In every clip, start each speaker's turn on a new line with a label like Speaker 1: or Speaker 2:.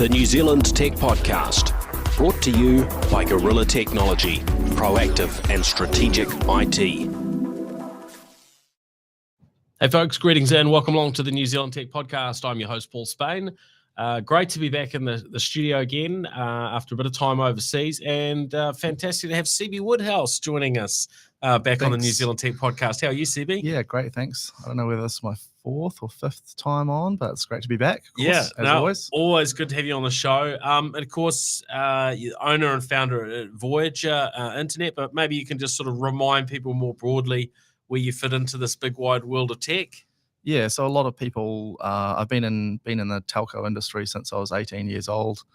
Speaker 1: the New Zealand Tech Podcast, brought to you by Gorilla Technology, proactive and strategic IT.
Speaker 2: Hey folks, greetings and welcome along to the New Zealand Tech Podcast. I'm your host, Paul Spain. Great to be back in the studio again after a bit of time overseas, and fantastic to have Seeby Woodhouse joining us back on the New Zealand Tech Podcast. How are you, Seeby?
Speaker 3: Yeah, great, thanks. I don't know whether this is my fourth or fifth time on, but it's great to be back, of course, always.
Speaker 2: Always good to have you on the show. And of course, you're owner and founder at Voyager Internet, but maybe you can just sort of remind people more broadly where you fit into this big wide world of tech.
Speaker 3: Yeah, so a lot of people, I've been in the telco industry since I was 18 years old.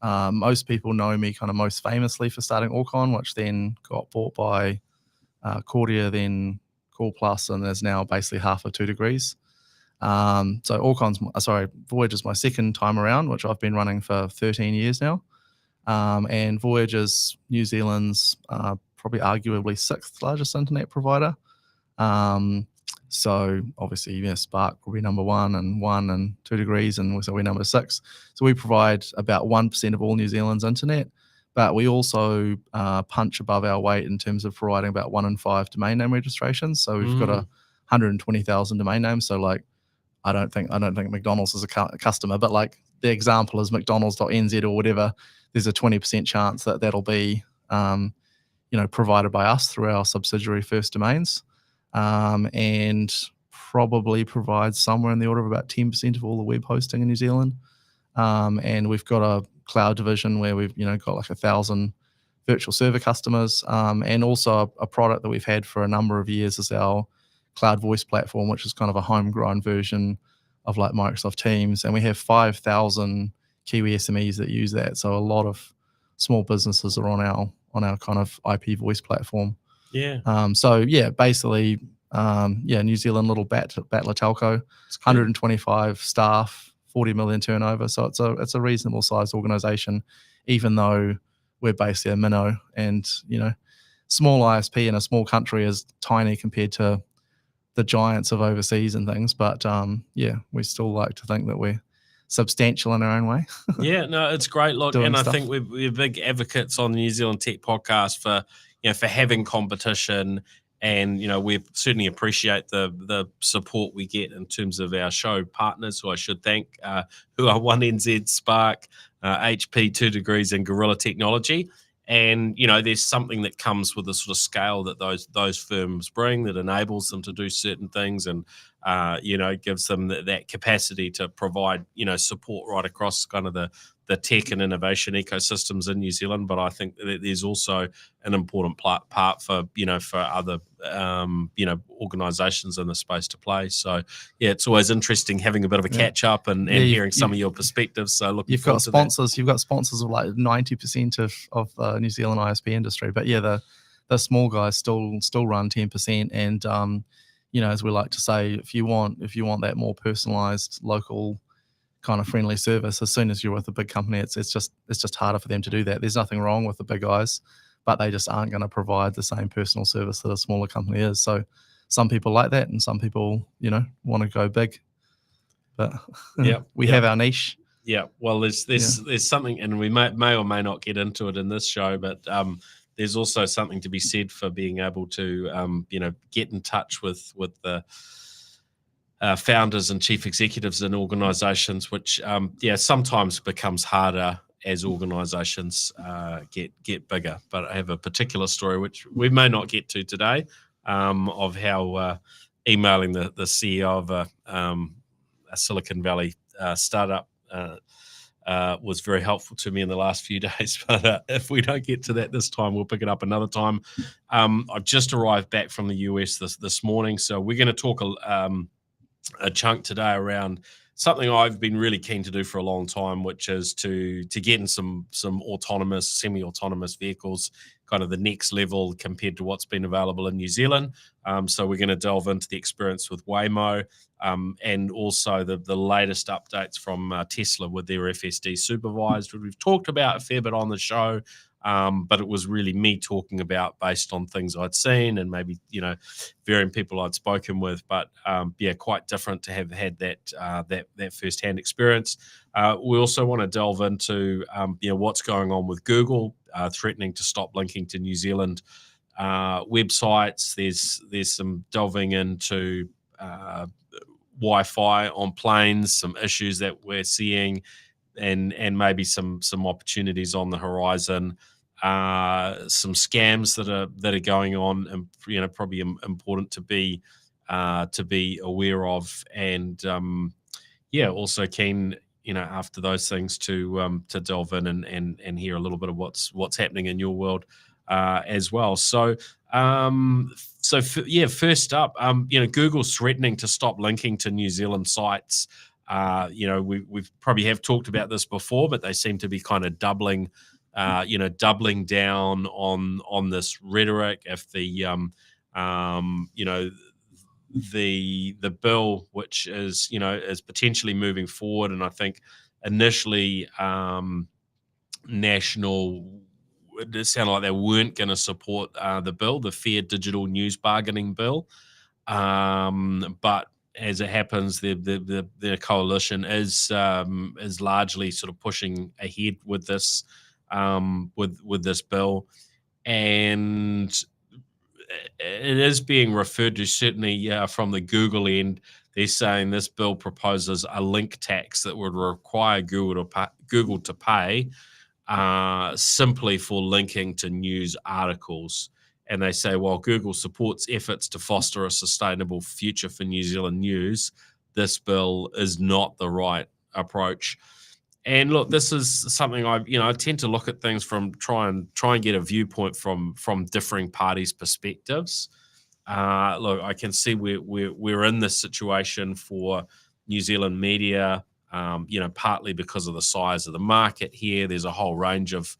Speaker 3: Most people know me kind of most famously for starting Orcon, which then got bought by Cordia, then Call Plus, and there's now basically half of 2 degrees. So Voyager's my second time around, which I've been running for 13 years now. And Voyager's New Zealand's probably arguably 6th largest internet provider. So obviously, Spark will be number 1 and 2 degrees, and so we're number 6. So we provide about 1% of all New Zealand's internet, but we also punch above our weight in terms of providing about 1 in 5 domain name registrations. So we've got 120,000 domain names. So like, I don't think McDonald's is a customer, but like the example is McDonald's.nz or whatever. There's a 20% chance that that'll be provided by us through our subsidiary First Domains. And probably provides somewhere in the order of about 10% of all the web hosting in New Zealand. And we've got a cloud division where we've got like 1,000 virtual server customers, and also a product that we've had for a number of years is our cloud voice platform, which is kind of a homegrown version of like Microsoft Teams, and we have 5,000 Kiwi SMEs that use that. So a lot of small businesses are on our kind of IP voice platform.
Speaker 2: Yeah.
Speaker 3: Basically, New Zealand little battler telco, 125 staff, 40 million turnover. So it's a reasonable sized organization, even though we're based here in minnow, and small ISP in a small country is tiny compared to the giants of overseas and things. But we still like to think that we're substantial in our own way.
Speaker 2: Yeah, no, it's great. Look, and I think we're big advocates on the New Zealand Tech Podcast for having competition, and we certainly appreciate the support we get in terms of our show partners, who I should thank, who are 1NZ, Spark, HP, 2 Degrees, and Gorilla Technology. And there's something that comes with the sort of scale that those firms bring that enables them to do certain things, and gives them that capacity to provide support right across kind of the tech and innovation ecosystems in New Zealand. But I think that there's also an important part for other organisations in the space to play. So yeah, it's always interesting having a bit of a catch up and hearing some of your perspectives. So looking forward to that. You've
Speaker 3: got sponsors of like 90% of the New Zealand ISP industry, but the small guys still run 10%. And as we like to say, if you want that more personalised, local kind of friendly service, as soon as you're with a big company, it's just harder for them to do that. There's nothing wrong with the big guys, but they just aren't going to provide the same personal service that a smaller company is. So some people like that, and some people want to go big, but we have our niche.
Speaker 2: Yeah, well, there's something, and we may or may not get into it in this show, but there's also something to be said for being able to get in touch with the founders and chief executives in organizations, which sometimes becomes harder as organizations get bigger. But I have a particular story which we may not get to today, of how emailing the CEO of a Silicon Valley startup was very helpful to me in the last few days. But if we don't get to that this time, we'll pick it up another time. I've just arrived back from the US this morning, so we're going to talk a chunk today around something I've been really keen to do for a long time, which is to get in some autonomous, semi-autonomous vehicles, kind of the next level compared to what's been available in New Zealand. So we're going to delve into the experience with Waymo, and also the latest updates from Tesla with their FSD supervised, which we've talked about a fair bit on the show. But it was really me talking about based on things I'd seen and maybe, varying people I'd spoken with. But quite different to have had that first-hand experience. We also want to delve into what's going on with Google threatening to stop linking to New Zealand websites. There's some delving into Wi-Fi on planes, some issues that we're seeing, and maybe some opportunities on the horizon. Some scams that are going on, and probably important to be aware of, and also keen after those things to delve in and hear a little bit of what's happening in your world as well. So first up, Google's threatening to stop linking to New Zealand sites. We've probably have talked about this before, but they seem to be kind of doubling down on this rhetoric. If the bill, which is potentially moving forward, and I think initially National, it sounded like they weren't going to support the bill, the Fair Digital News Bargaining Bill, but as it happens, the coalition is largely sort of pushing ahead with this bill, and it is being referred to, certainly from the Google end. They're saying this bill proposes a link tax that would require Google to pay simply for linking to news articles. And they say, while Google supports efforts to foster a sustainable future for New Zealand news, this bill is not the right approach. And look, this is something I tend to look at things from try and get a viewpoint from differing parties' perspectives. Look, I can see we're in this situation for New Zealand media, partly because of the size of the market here. There's a whole range of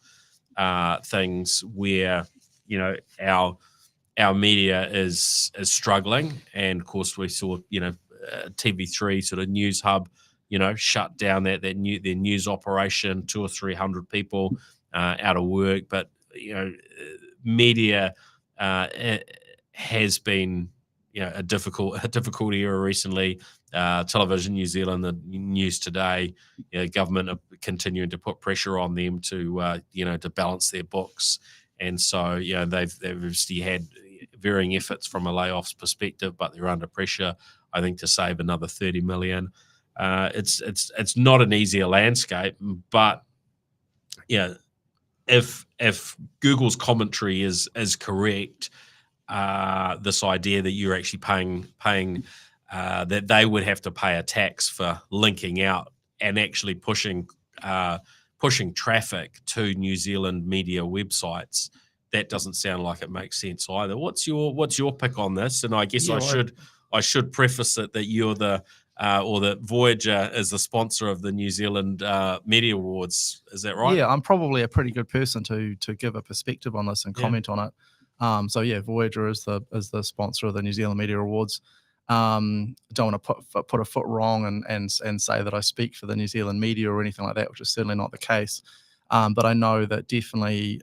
Speaker 2: things where our media is struggling, and of course we saw TV3 sort of news hub shut down their news operation, 200 or 300 people out of work. But media has been a difficult era recently. Television New Zealand, the News Today, government are continuing to put pressure on them to to balance their books, and so they've obviously had varying efforts from a layoffs perspective, but they're under pressure, I think, to save another 30 million. It's not an easier landscape, but if Google's commentary is correct, this idea that you're actually paying that they would have to pay a tax for linking out and actually pushing traffic to New Zealand media websites, that doesn't sound like it makes sense either. What's your pick on this? And I guess I should preface it that you're or that Voyager is the sponsor of the New Zealand Media Awards. Is that right?
Speaker 3: Yeah, I'm probably a pretty good person to give a perspective on this and comment on it. Voyager is the sponsor of the New Zealand Media Awards. Don't want to put a foot wrong and say that I speak for the New Zealand media or anything like that, which is certainly not the case. But I know that definitely,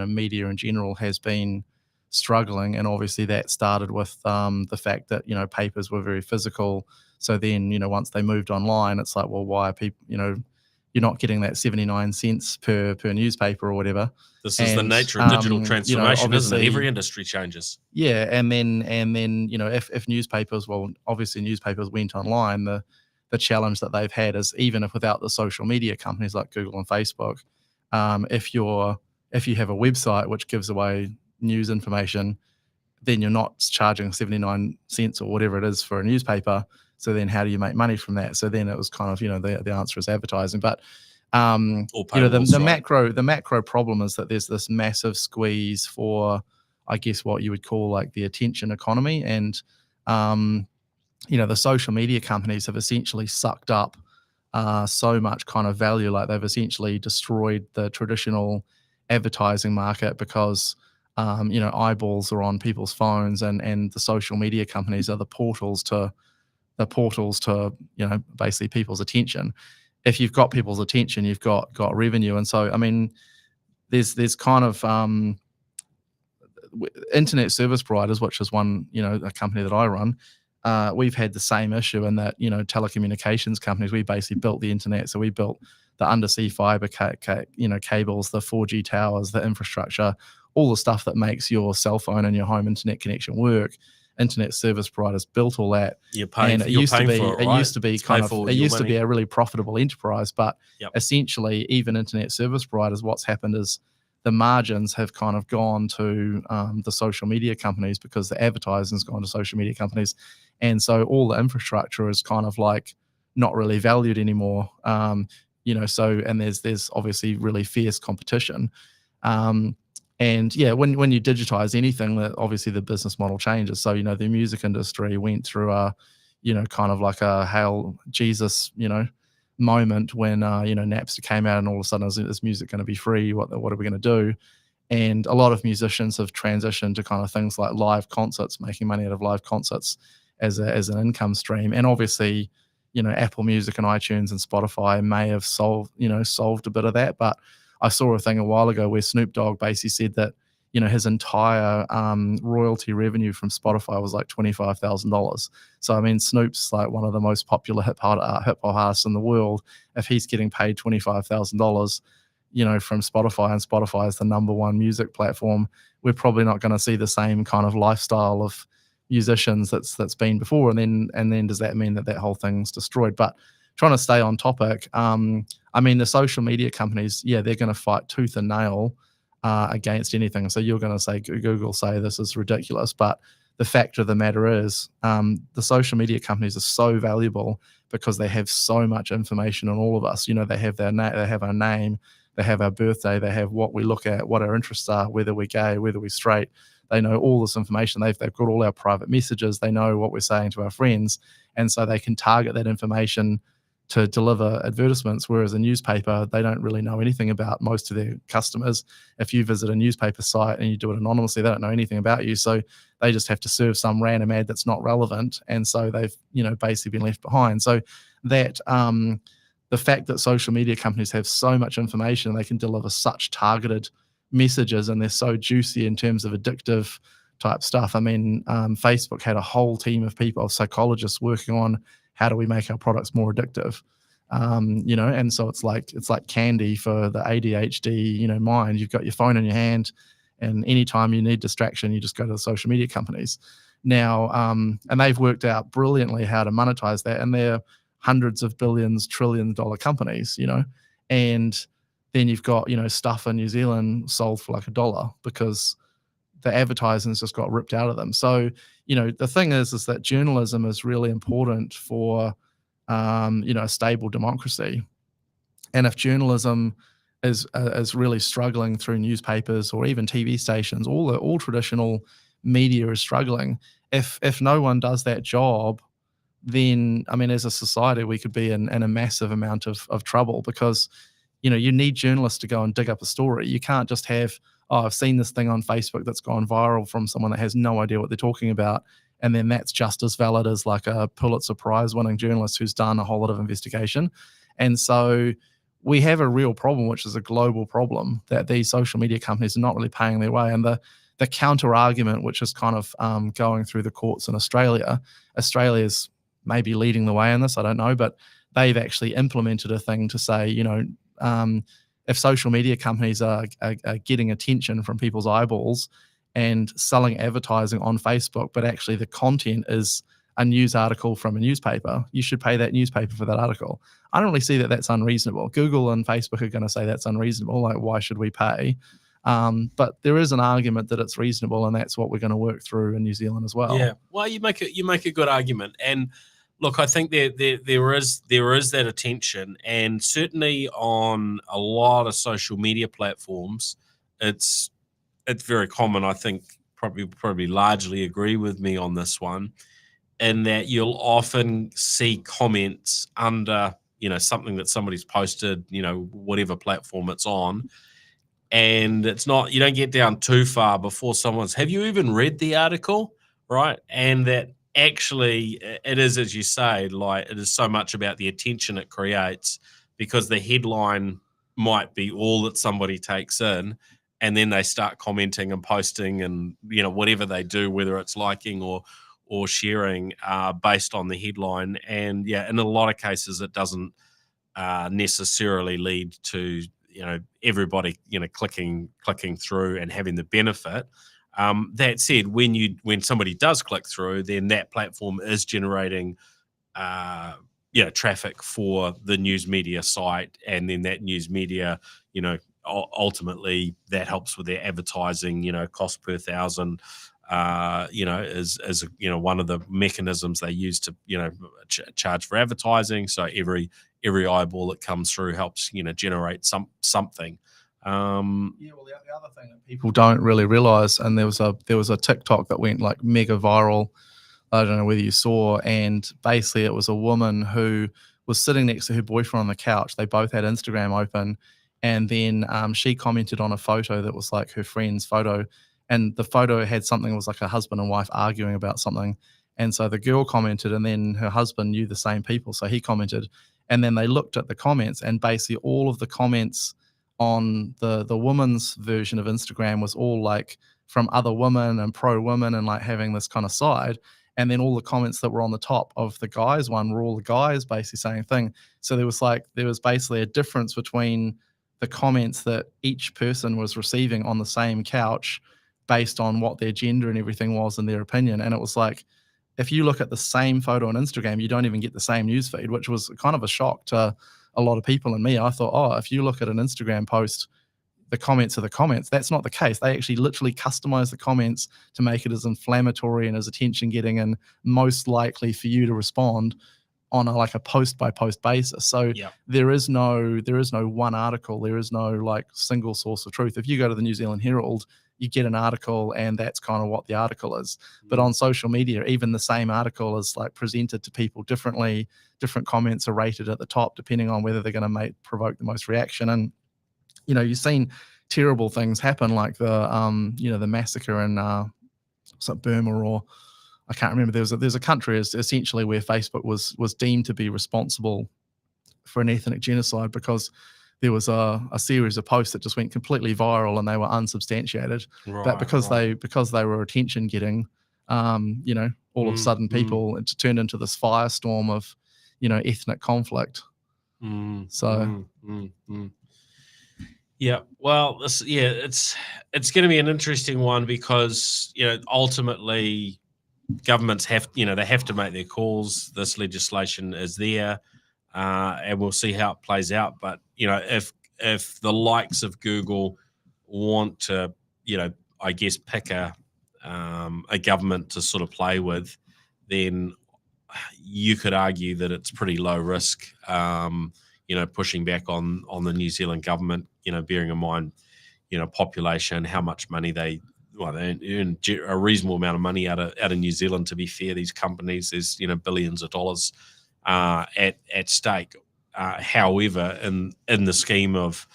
Speaker 3: media in general has been struggling, and obviously that started with the fact that papers were very physical. So then once they moved online, it's like, well, why are people you're not getting that 79 cents per newspaper or whatever.
Speaker 2: This is the nature of digital transformation, isn't it? Every industry changes.
Speaker 3: Yeah, and then if newspapers, well, obviously newspapers went online, the challenge that they've had is, even if without the social media companies like Google and Facebook, if you have a website which gives away news information, then you're not charging 79 cents or whatever it is for a newspaper. So then how do you make money from that? So then it was kind of, the answer is advertising. But the macro problem is that there's this massive squeeze for, I guess, what you would call like the attention economy. And the social media companies have essentially sucked up so much kind of value. Like they've essentially destroyed the traditional advertising market because eyeballs are on people's phones, and the social media companies are the portals to basically people's attention. If you've got people's attention, you've got revenue. And so, I mean, there's kind of internet service providers, which is one, a company that I run. We've had the same issue in that, telecommunications companies, we basically built the internet. So we built the undersea fiber, cables, the 4G towers, the infrastructure, all the stuff that makes your cell phone and your home internet connection work. Internet service providers built all that.
Speaker 2: It used to be
Speaker 3: a really profitable enterprise, but
Speaker 2: Yep.
Speaker 3: essentially even internet service providers, what's happened is the margins have kind of gone to the social media companies because the advertising's gone to social media companies. And so all the infrastructure is kind of like not really valued anymore. And there's obviously really fierce competition. And yeah, when you digitize anything, that obviously the business model changes. So, the music industry went through kind of like a hail Jesus, moment when, Napster came out and all of a sudden is music going to be free? What are we going to do? And a lot of musicians have transitioned to kind of things like live concerts, making money out of live concerts as an income stream. And obviously, Apple Music and iTunes and Spotify may have solved a bit of that. But I saw a thing a while ago where Snoop Dogg basically said that, his entire royalty revenue from Spotify was like $25,000. So, I mean, Snoop's like one of the most popular hip hop artists in the world. If he's getting paid $25,000, from Spotify, and Spotify is the number one music platform, we're probably not going to see the same kind of lifestyle of musicians that's been before. And then does that mean that whole thing's destroyed? But trying to stay on topic, the social media companies, they're going to fight tooth and nail against anything. So you're going to say, Google say this is ridiculous, but the fact of the matter is the social media companies are so valuable because they have so much information on all of us. They have they have our name, they have our birthday, they have what we look at, what our interests are, whether we're gay, whether we're straight. They know all this information. They've got all our private messages. They know what we're saying to our friends. And so they can target that information to deliver advertisements, whereas a newspaper, they don't really know anything about most of their customers. If you visit a newspaper site and you do it anonymously, they don't know anything about you. So they just have to serve some random ad that's not relevant. And so they've, basically been left behind. So that the fact that social media companies have so much information, they can deliver such targeted messages and they're so juicy in terms of addictive type stuff. Facebook had a whole team of people, of psychologists working on how do we make our products more addictive, and so it's like candy for the ADHD, mind. You've got your phone in your hand, and anytime you need distraction, you just go to the social media companies now, and they've worked out brilliantly how to monetize that, and they're hundreds of billions, trillion-dollar companies, and then you've got, stuff in New Zealand sold for like $1 because the advertising's just got ripped out of them. So, the thing is that journalism is really important for, a stable democracy. And if journalism is really struggling through newspapers or even TV stations, all traditional media is struggling. If no one does that job, then, as a society, we could be in a massive amount of trouble because, you need journalists to go and dig up a story. You can't just have, I've seen this thing on Facebook that's gone viral from someone that has no idea what they're talking about. And then that's just as valid as like a Pulitzer Prize winning journalist who's done a whole lot of investigation. And so we have a real problem, which is a global problem, that these social media companies are not really paying their way. And the counter argument, which is kind of going through the courts in Australia's maybe leading the way in this, I don't know, but they've actually implemented a thing to say, if social media companies are getting attention from people's eyeballs and selling advertising on Facebook, but actually the content is a news article from a newspaper, you should pay that newspaper for that article. I don't really see that that's unreasonable. Google and Facebook are going to say that's unreasonable. Like, why should we pay? But there is an argument that it's reasonable, and that's what we're going to work through in New Zealand as well.
Speaker 2: Yeah, well, you make a good argument, and look, I think there is that attention, and certainly on a lot of social media platforms, it's very common. I think probably largely agree with me on this one, in that you'll often see comments under something that somebody's posted, whatever platform it's on, and it's not, you don't get down too far before someone's, have you even read the article, right? And that actually it is, as you say, like, it is so much about the attention it creates, because the headline might be all that somebody takes in, and then they start commenting and posting and whatever they do, whether it's liking or sharing based on the headline. And in a lot of cases it doesn't necessarily lead to everybody clicking through and having the benefit. That said, when somebody does click through, then that platform is generating traffic for the news media site, and then that news media, ultimately that helps with their advertising. Cost per thousand, is one of the mechanisms they use to charge for advertising. So every eyeball that comes through helps generate something.
Speaker 3: Well, the other thing that people don't really realize, and there was a TikTok that went like mega viral. I don't know whether you saw, and basically it was a woman who was sitting next to her boyfriend on the couch. They both had Instagram open, and then she commented on a photo that was like her friend's photo, and the photo had something that was like a husband and wife arguing about something. And so the girl commented, and then her husband knew the same people, so he commented, and then they looked at the comments, and basically all of the comments on the woman's version of Instagram was all like from other women and pro women and like having this kind of side. And then all the comments that were on the top of the guys one were all the guys basically saying thing. So there was basically a difference between the comments that each person was receiving on the same couch based on what their gender and everything was and their opinion. And it was like, if you look at the same photo on Instagram, you don't even get the same news feed, which was kind of a shock to a lot of people and me. I thought, if you look at an Instagram post, the comments are the comments. That's not the case. They actually literally customize the comments to make it as inflammatory and as attention getting and most likely for you to respond on a post by post basis. So there is no one article. There is no like single source of truth. If you go to the New Zealand Herald, you get an article and that's kind of what the article is. But on social media, even the same article is like presented to people differently. Different comments are rated at the top depending on whether they're going to provoke the most reaction. And you've seen terrible things happen, like the massacre in Burma, or I can't remember. There's a country essentially where Facebook was deemed to be responsible for an ethnic genocide because there was a series of posts that just went completely viral and they were unsubstantiated. But because they were attention getting, all of a sudden people it turned into this firestorm of ethnic conflict.
Speaker 2: Yeah, well, it's going to be an interesting one because ultimately governments have to make their calls. This legislation is there, and we'll see how it plays out. But if the likes of Google want to I guess pick a government to sort of play with, then you could argue that it's pretty low risk. Pushing back on the New Zealand government, bearing in mind, population, how much money they earn a reasonable amount of money out of New Zealand. To be fair, these companies, there's billions of dollars at stake. However, in the scheme of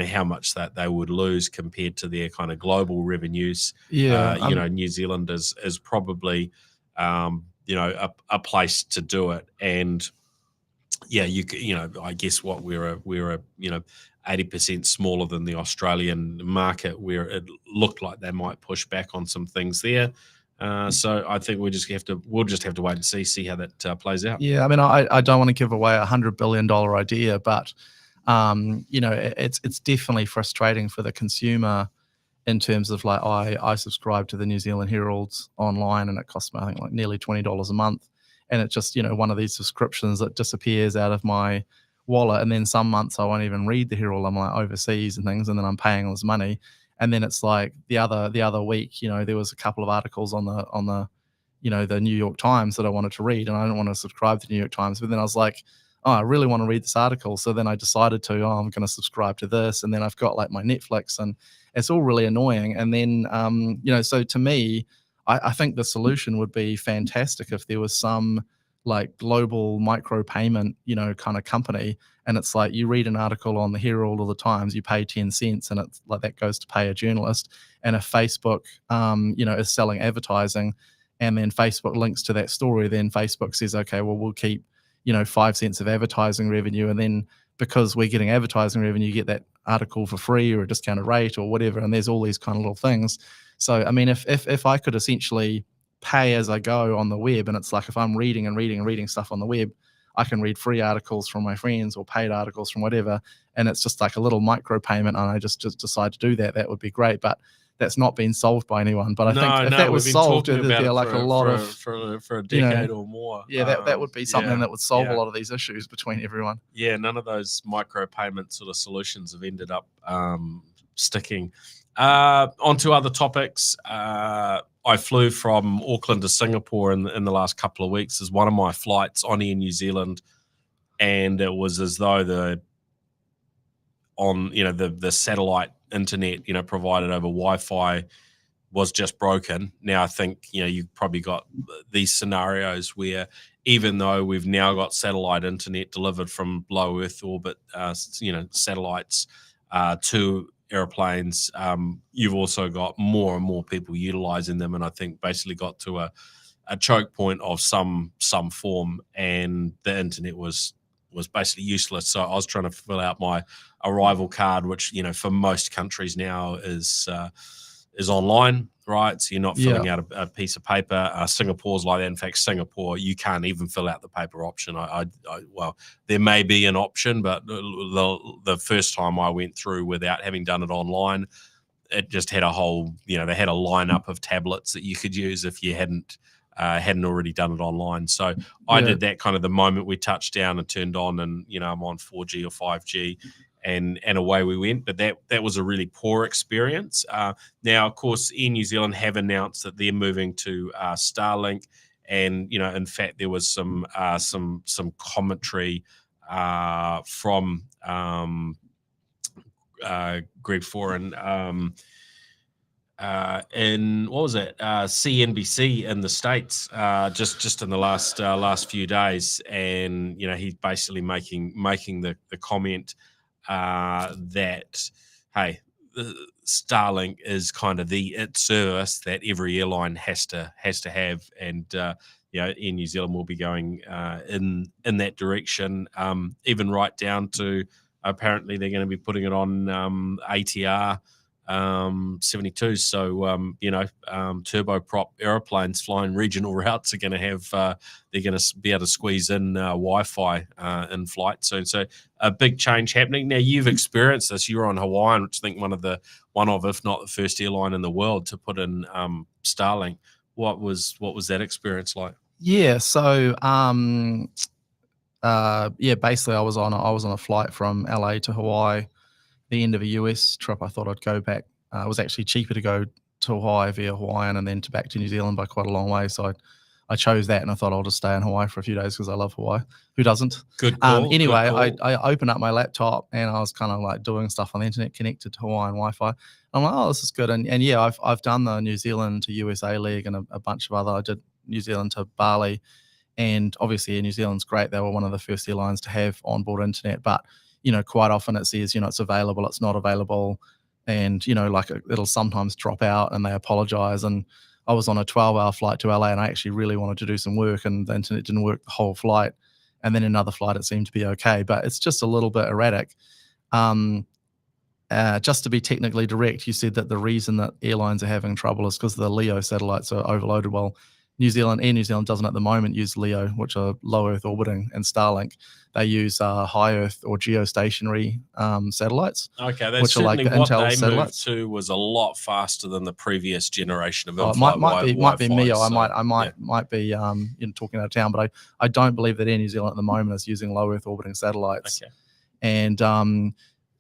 Speaker 2: how much that they would lose compared to their kind of global revenues, New Zealand is probably a place to do it. And I guess we're a 80% smaller than the Australian market, where it looked like they might push back on some things there. So I think we'll just have to wait and see how that plays out.
Speaker 3: Yeah, I mean, I don't want to give away $100 billion idea, but it's definitely frustrating for the consumer in terms of like I subscribe to the New Zealand Herald's online, and it costs me I think like nearly $20 a month. And it's just, one of these subscriptions that disappears out of my wallet. And then some months I won't even read the Herald. I'm like overseas and things, and then I'm paying all this money. And then it's like the other week, there was a couple of articles on the the New York Times that I wanted to read, and I didn't want to subscribe to the New York Times. But then I was like, I really want to read this article. So then I decided I'm going to subscribe to this, and then I've got like my Netflix, and it's all really annoying. And then so to me, I think the solution would be fantastic if there was some like global micropayment, kind of company. And it's like you read an article on the Herald or the Times, you pay 10 cents, and it's like that goes to pay a journalist. And if Facebook, is selling advertising, and then Facebook links to that story, then Facebook says, okay, well, we'll keep, 5 cents of advertising revenue. And then because we're getting advertising revenue, you get that article for free or a discounted rate or whatever. And there's all these kind of little things. So, I mean, if I could essentially pay as I go on the web, and it's like if I'm reading and reading and reading stuff on the web, I can read free articles from my friends or paid articles from whatever. And it's just like a little micro payment. And I just decide to do that. That would be great. But that's not been solved by anyone. But I think if that was solved, there'd be like a lot
Speaker 2: for a decade or more.
Speaker 3: Yeah, that would be something that would solve a lot of these issues between everyone.
Speaker 2: Yeah, none of those micro payment sort of solutions have ended up sticking. Onto other topics. I flew from Auckland to Singapore in the last couple of weeks as one of my flights on Air New Zealand, and it was as though the satellite internet provided over Wi-Fi was just broken. Now I think you've probably got these scenarios where even though we've now got satellite internet delivered from low Earth orbit, satellites to airplanes, you've also got more and more people utilizing them, and I think basically got to a choke point of some form, and the internet was basically useless. So I was trying to fill out my arrival card, which for most countries now is online, right? So you're not filling out a piece of paper. Singapore's like that. In fact, Singapore, you can't even fill out the paper option. Well, there may be an option, but the first time I went through without having done it online, it just had a whole, they had a lineup of tablets that you could use if you hadn't already done it online. So I did that kind of the moment we touched down and turned on, and I'm on 4G or 5G. And away we went, but that was a really poor experience. Now, of course, Air New Zealand have announced that they're moving to Starlink, and in fact, there was some commentary from Greg Foran in what was it, CNBC in the States, just in the last few days, and he's basically making the comment that, hey, Starlink is kind of the service that every airline has to have, and Air New Zealand will be going in that direction, even right down to apparently they're going to be putting it on ATR 72. So turboprop aeroplanes flying regional routes are going to have they're going to be able to squeeze in Wi-Fi in flight soon. So a big change happening. Now you've experienced this. You're on Hawaiian, which I think one of if not the first airline in the world to put in Starlink. What was that experience like?
Speaker 3: Yeah. So basically I was on a flight from LA to Hawaii. The end of a US trip, I thought I'd go back. It was actually cheaper to go to Hawaii via Hawaiian and then back to New Zealand by quite a long way. So I chose that, and I thought I'll just stay in Hawaii for a few days because I love Hawaii. Who doesn't?
Speaker 2: Good call.
Speaker 3: Anyway,
Speaker 2: good call.
Speaker 3: I opened up my laptop and I was kind of like doing stuff on the internet connected to Hawaiian Wi-Fi. I'm like, oh, this is good. And yeah, I've done the New Zealand to USA leg and a bunch of other. I did New Zealand to Bali, and obviously New Zealand's great. They were one of the first airlines to have onboard internet, but quite often it says, it's available, it's not available. And, it'll sometimes drop out and they apologize. And I was on a 12-hour flight to LA and I actually really wanted to do some work, and the internet didn't work the whole flight. And then another flight, it seemed to be okay, but it's just a little bit erratic. Just to be technically direct, you said that the reason that airlines are having trouble is because the LEO satellites are overloaded. Well, Air New Zealand doesn't at the moment use LEO, which are low Earth orbiting, and Starlink. They use high Earth or geostationary satellites.
Speaker 2: Okay, that's
Speaker 3: which are like the
Speaker 2: what
Speaker 3: Intel
Speaker 2: they
Speaker 3: satellites.
Speaker 2: moved to was a lot faster than the previous generation of
Speaker 3: It
Speaker 2: in-flight
Speaker 3: might be MEO.
Speaker 2: So,
Speaker 3: I might be talking out of town, but I don't believe that Air New Zealand at the moment is using low Earth orbiting satellites.
Speaker 2: Okay.
Speaker 3: And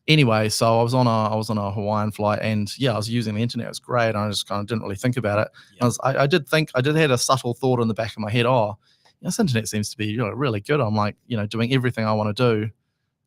Speaker 3: anyway, so I was on a Hawaiian flight, and I was using the internet. It was great. And I just kind of didn't really think about it.
Speaker 2: Yeah.
Speaker 3: I did have a subtle thought in the back of my head. This internet seems to be really good. I'm like, doing everything I want to do.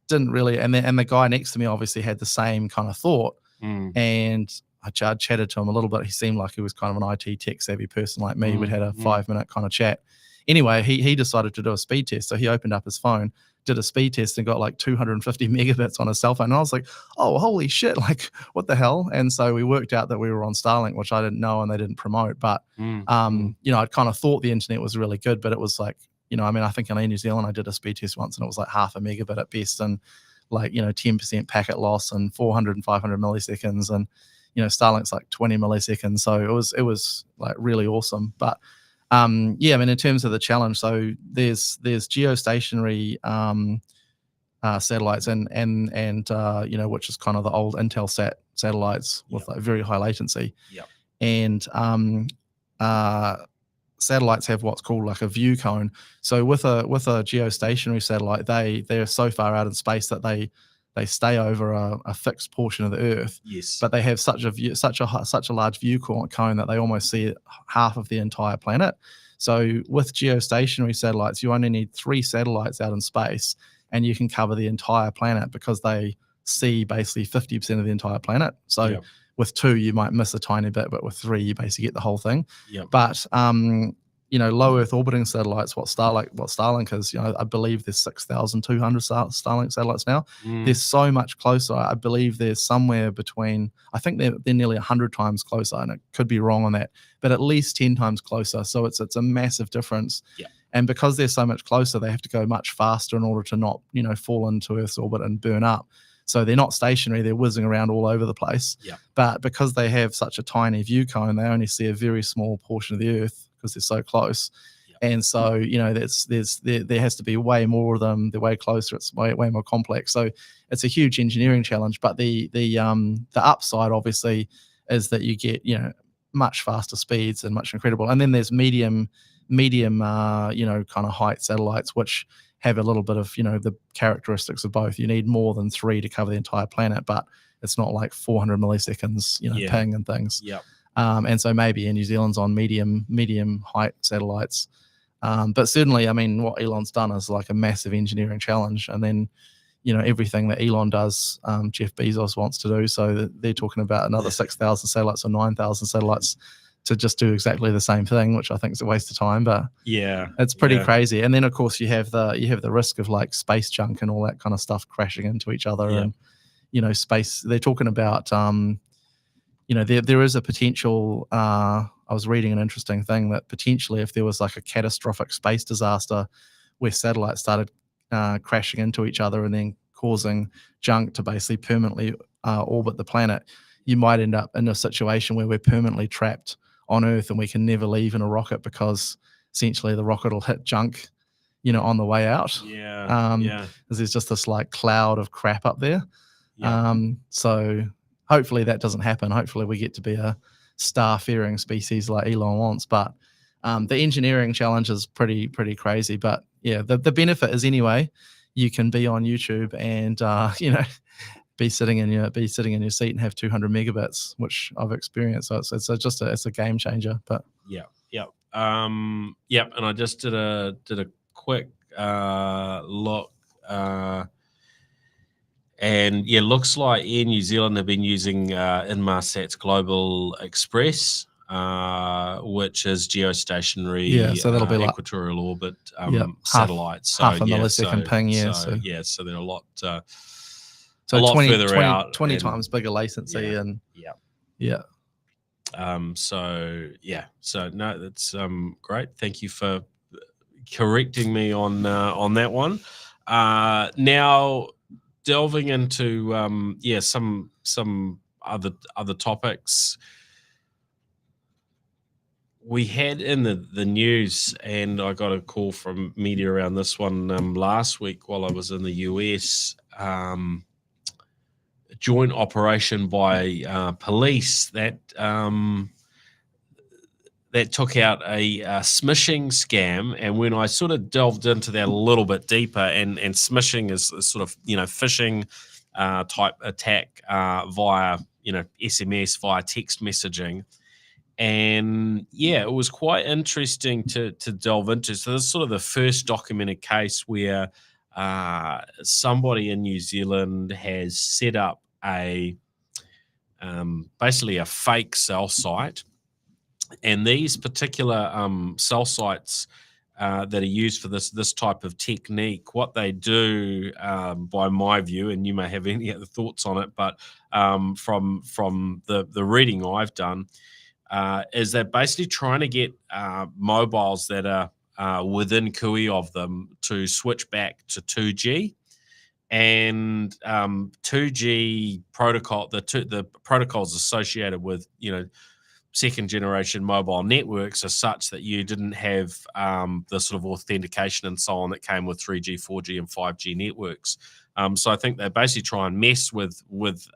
Speaker 3: Didn't really, and the guy next to me obviously had the same kind of thought. And I chatted to him a little bit. He seemed like he was kind of an IT tech savvy person like me. We'd had a 5-minute kind of chat. Anyway, he decided to do a speed test. So he opened up his phone, did a speed test, and got like 250 megabits on his cell phone. And I was like, oh, holy shit, like what the hell? And so we worked out that we were on Starlink, which I didn't know and they didn't promote. But, I'd kind of thought the internet was really good, but it was like, I think in Air New Zealand, I did a speed test once and it was like half a megabit at best. And like 10% packet loss and 400 and 500 milliseconds, and Starlink's like 20 milliseconds. So it was like really awesome. But yeah, I mean, in terms of the challenge, so there's geostationary satellites and which is kind of the old Intelsat satellites with like very high latency.
Speaker 2: Yep.
Speaker 3: And satellites have what's called like a view cone. So with a geostationary satellite, they're so far out in space that they stay over a fixed portion of the Earth.
Speaker 2: Yes.
Speaker 3: But they have such a large view cone that they almost see half of the entire planet. So with geostationary satellites, you only need 3 satellites out in space, and you can cover the entire planet because they see basically 50% of the entire planet. So with 2, you might miss a tiny bit, but with 3, you basically get the whole thing.
Speaker 2: Yep.
Speaker 3: But low Earth orbiting satellites, what Starlink is, I believe there's 6,200 Starlink satellites now. They're so much closer. I believe there's somewhere between, I think they're nearly 100 times closer, and it could be wrong on that, but at least 10 times closer. So it's a massive difference.
Speaker 2: Yeah.
Speaker 3: And because they're so much closer, they have to go much faster in order to not, fall into Earth's orbit and burn up. So they're not stationary, they're whizzing around all over the place.
Speaker 2: Yeah.
Speaker 3: But because they have such a tiny view cone, they only see a very small portion of the Earth because they're so close. Yeah. And so, there has to be way more of them. They're way closer. It's way more complex. So it's a huge engineering challenge. But the upside, obviously, is that you get, much faster speeds and much incredible. And then there's medium, kind of height satellites, which have a little bit of, the characteristics of both. You need more than 3 to cover the entire planet, but it's not like 400 milliseconds, ping and things.
Speaker 2: Yeah.
Speaker 3: And so maybe in New Zealand's on medium height satellites. But certainly, I mean, what Elon's done is like a massive engineering challenge. And then, everything that Elon does, Jeff Bezos wants to do. So they're talking about another 6,000 satellites or 9,000 satellites to just do exactly the same thing, which I think is a waste of time, but it's pretty crazy. And then of course you have the risk of like space junk and all that kind of stuff crashing into each other. And space, they're talking about there is a potential, I was reading an interesting thing that potentially if there was like a catastrophic space disaster where satellites started crashing into each other and then causing junk to basically permanently orbit the planet, you might end up in a situation where we're permanently trapped on Earth and we can never leave in a rocket because essentially the rocket will hit junk, on the way out. Because there's just this like cloud of crap up there. So hopefully that doesn't happen. Hopefully we get to be a star-faring species like Elon wants. But the engineering challenge is pretty crazy. But yeah, the benefit is anyway, you can be on YouTube and be sitting in your seat and have 200 megabits, which I've experienced. So it's a game changer. But
Speaker 2: and I just did a quick look, and looks like Air New Zealand have been using Inmarsat's Global Express, which is geostationary,
Speaker 3: so that'll be like
Speaker 2: equatorial orbit satellites. So
Speaker 3: half a millisecond ping.
Speaker 2: So they're a lot.
Speaker 3: So
Speaker 2: a lot further out,
Speaker 3: 20 times bigger latency,
Speaker 2: So no, that's great. Thank you for correcting me on that one. Now delving into some other topics. We had in the news, and I got a call from media around this one last week while I was in the US. Joint operation by police that took out a smishing scam. And when I sort of delved into that a little bit deeper, and smishing is sort of phishing type attack via SMS, via text messaging. And it was quite interesting to delve into. So this is sort of the first documented case where somebody in New Zealand has set up basically a fake cell site, and these particular cell sites that are used for this type of technique, what they do, by my view, and you may have any other thoughts on it, but from the reading I've done, is they're basically trying to get mobiles that are within cooey of them to switch back to 2G. and 2G protocol, the protocols associated with second generation mobile networks are such that you didn't have the sort of authentication and so on that came with 3G, 4G, and 5G networks. So I think they basically try and mess with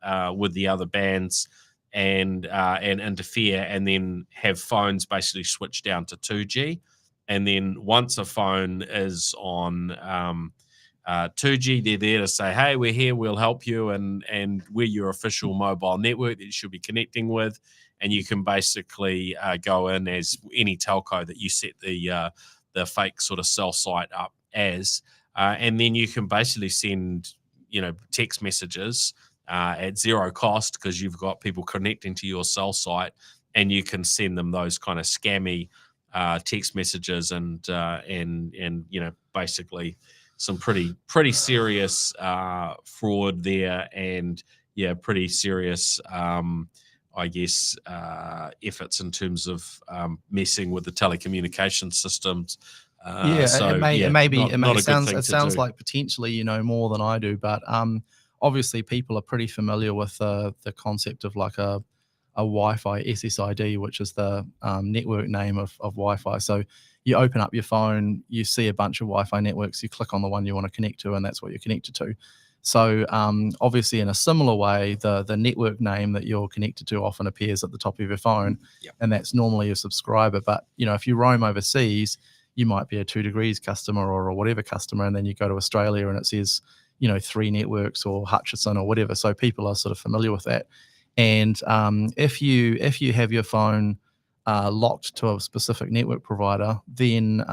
Speaker 2: the other bands and interfere, and then have phones basically switch down to 2G. And then once a phone is on 2G, they're there to say, hey, we're here, we'll help you, and we're your official mobile network that you should be connecting with. And you can basically go in as any telco that you set the fake sort of cell site up as, and then you can basically send text messages at zero cost, because you've got people connecting to your cell site, and you can send them those kind of scammy text messages and basically some pretty serious fraud there, and pretty serious I guess efforts in terms of messing with the telecommunication systems.
Speaker 3: It sounds like potentially you know more than I do, but obviously people are pretty familiar with the concept of like a Wi-Fi SSID, which is the network name of Wi-Fi. So you open up your phone, you see a bunch of Wi-Fi networks, you click on the one you want to connect to, and that's what you're connected to. So obviously in a similar way, the network name that you're connected to often appears at the top of your phone, and that's normally a subscriber. But if you roam overseas, you might be a 2 Degrees customer or a whatever customer, and then you go to Australia and it says 3 networks or Hutchison or whatever. So people are sort of familiar with that. And if you have your phone locked to a specific network provider, then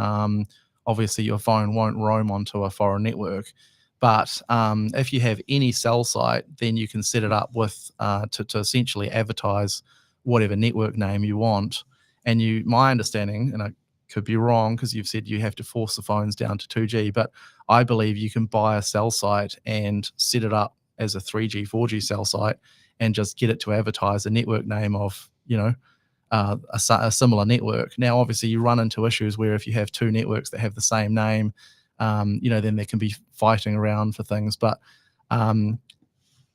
Speaker 3: obviously your phone won't roam onto a foreign network. But if you have any cell site, then you can set it up with to essentially advertise whatever network name you want. And my understanding, and I could be wrong because you've said you have to force the phones down to 2G, but I believe you can buy a cell site and set it up as a 3G, 4G cell site and just get it to advertise a network name of, a similar network. Now, obviously, you run into issues where if you have 2 networks that have the same name, then there can be fighting around for things. But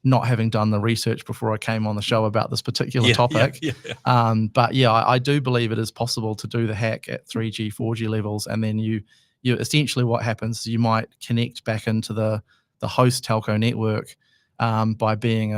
Speaker 3: not having done the research before I came on the show about this particular topic, but I do believe it is possible to do the hack at 3G, 4G levels, and then you essentially what happens is you might connect back into the host telco network by being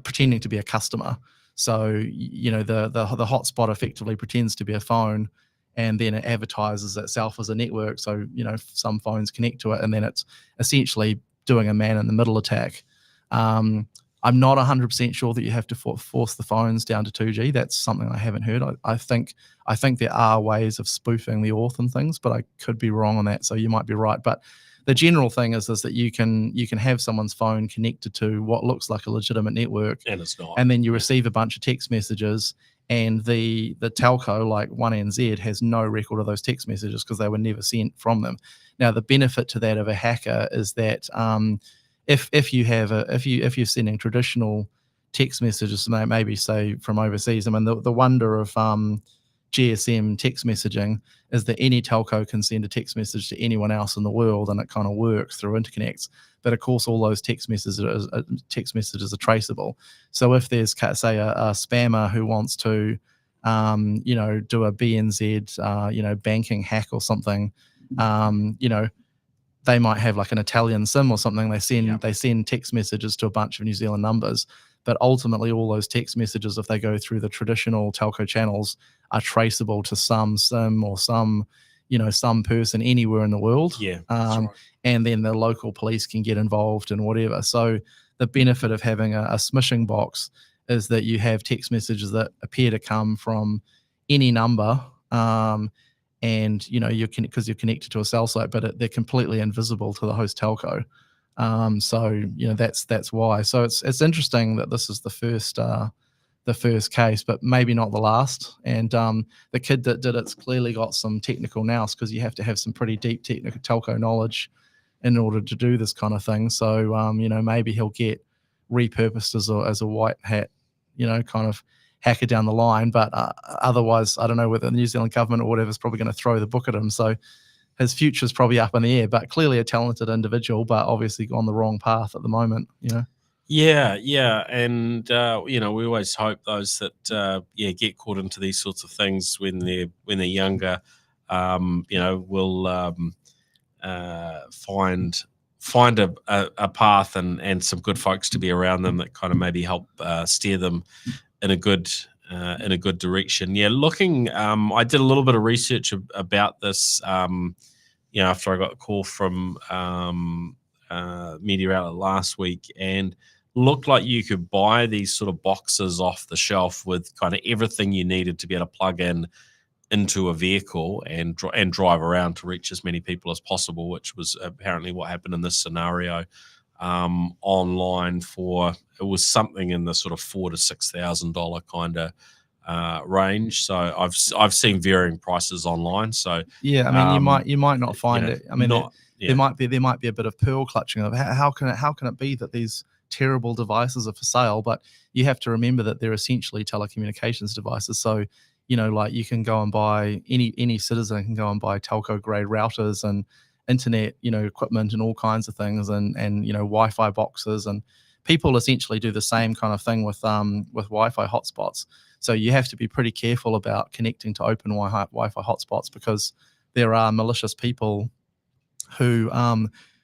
Speaker 3: pretending to be a customer. So the hotspot effectively pretends to be a phone, and then it advertises itself as a network. So some phones connect to it, and then it's essentially doing a man-in-the-middle attack. I'm not 100% sure that you have to force the phones down to 2G. That's something I haven't heard. I think there are ways of spoofing the auth and things, but I could be wrong on that. So you might be right. But the general thing is that you can have someone's phone connected to what looks like a legitimate network,
Speaker 2: and it's not.
Speaker 3: And then you receive a bunch of text messages, and the telco, like 1NZ, has no record of those text messages because they were never sent from them. Now, the benefit to that of a hacker is that if you're sending traditional text messages, maybe say from overseas, I mean the wonder of GSM text messaging is that any telco can send a text message to anyone else in the world, and it kind of works through interconnects. But of course, all those text messages are traceable. So if there's, say, a spammer who wants to, do a BNZ, banking hack or something, they might have like an Italian SIM or something. They send text messages to a bunch of New Zealand numbers. But ultimately, all those text messages, if they go through the traditional telco channels, are traceable to some SIM or some person anywhere in the world.
Speaker 2: That's right.
Speaker 3: And then the local police can get involved in whatever. So the benefit of having a smishing box is that you have text messages that appear to come from any number, and because you're connected to a cell site, but they're completely invisible to the host telco. So that's why. So it's interesting that this is the first case, but maybe not the last. And the kid that did it's clearly got some technical nous, because you have to have some pretty deep technical telco knowledge in order to do this kind of thing. So maybe he'll get repurposed as a white hat, kind of hacker down the line. But otherwise, I don't know whether the New Zealand government or whatever is probably going to throw the book at him. So his future's probably up in the air, but clearly a talented individual, but obviously on the wrong path at the moment,
Speaker 2: Yeah, and we always hope those that get caught into these sorts of things when they're younger, will find a path and some good folks to be around them that kind of maybe help steer them in a good direction. Yeah, looking, I did a little bit of research about this. After I got a call from media outlet last week, and looked like you could buy these sort of boxes off the shelf with kind of everything you needed to be able to plug into a vehicle and drive around to reach as many people as possible, which was apparently what happened in this scenario. Online it was something in the sort of $4,000 to $6,000 kind of range. So I've seen varying prices online. So
Speaker 3: yeah, I mean, you might not find it. I mean, there might be a bit of pearl clutching of how can it be that these terrible devices are for sale? But you have to remember that they're essentially telecommunications devices. So like you can go and buy any citizen can go and buy telco grade routers and internet equipment and all kinds of things and Wi-Fi boxes, and people essentially do the same kind of thing with Wi-Fi hotspots. So you have to be pretty careful about connecting to open Wi-Fi hotspots, because there are malicious people who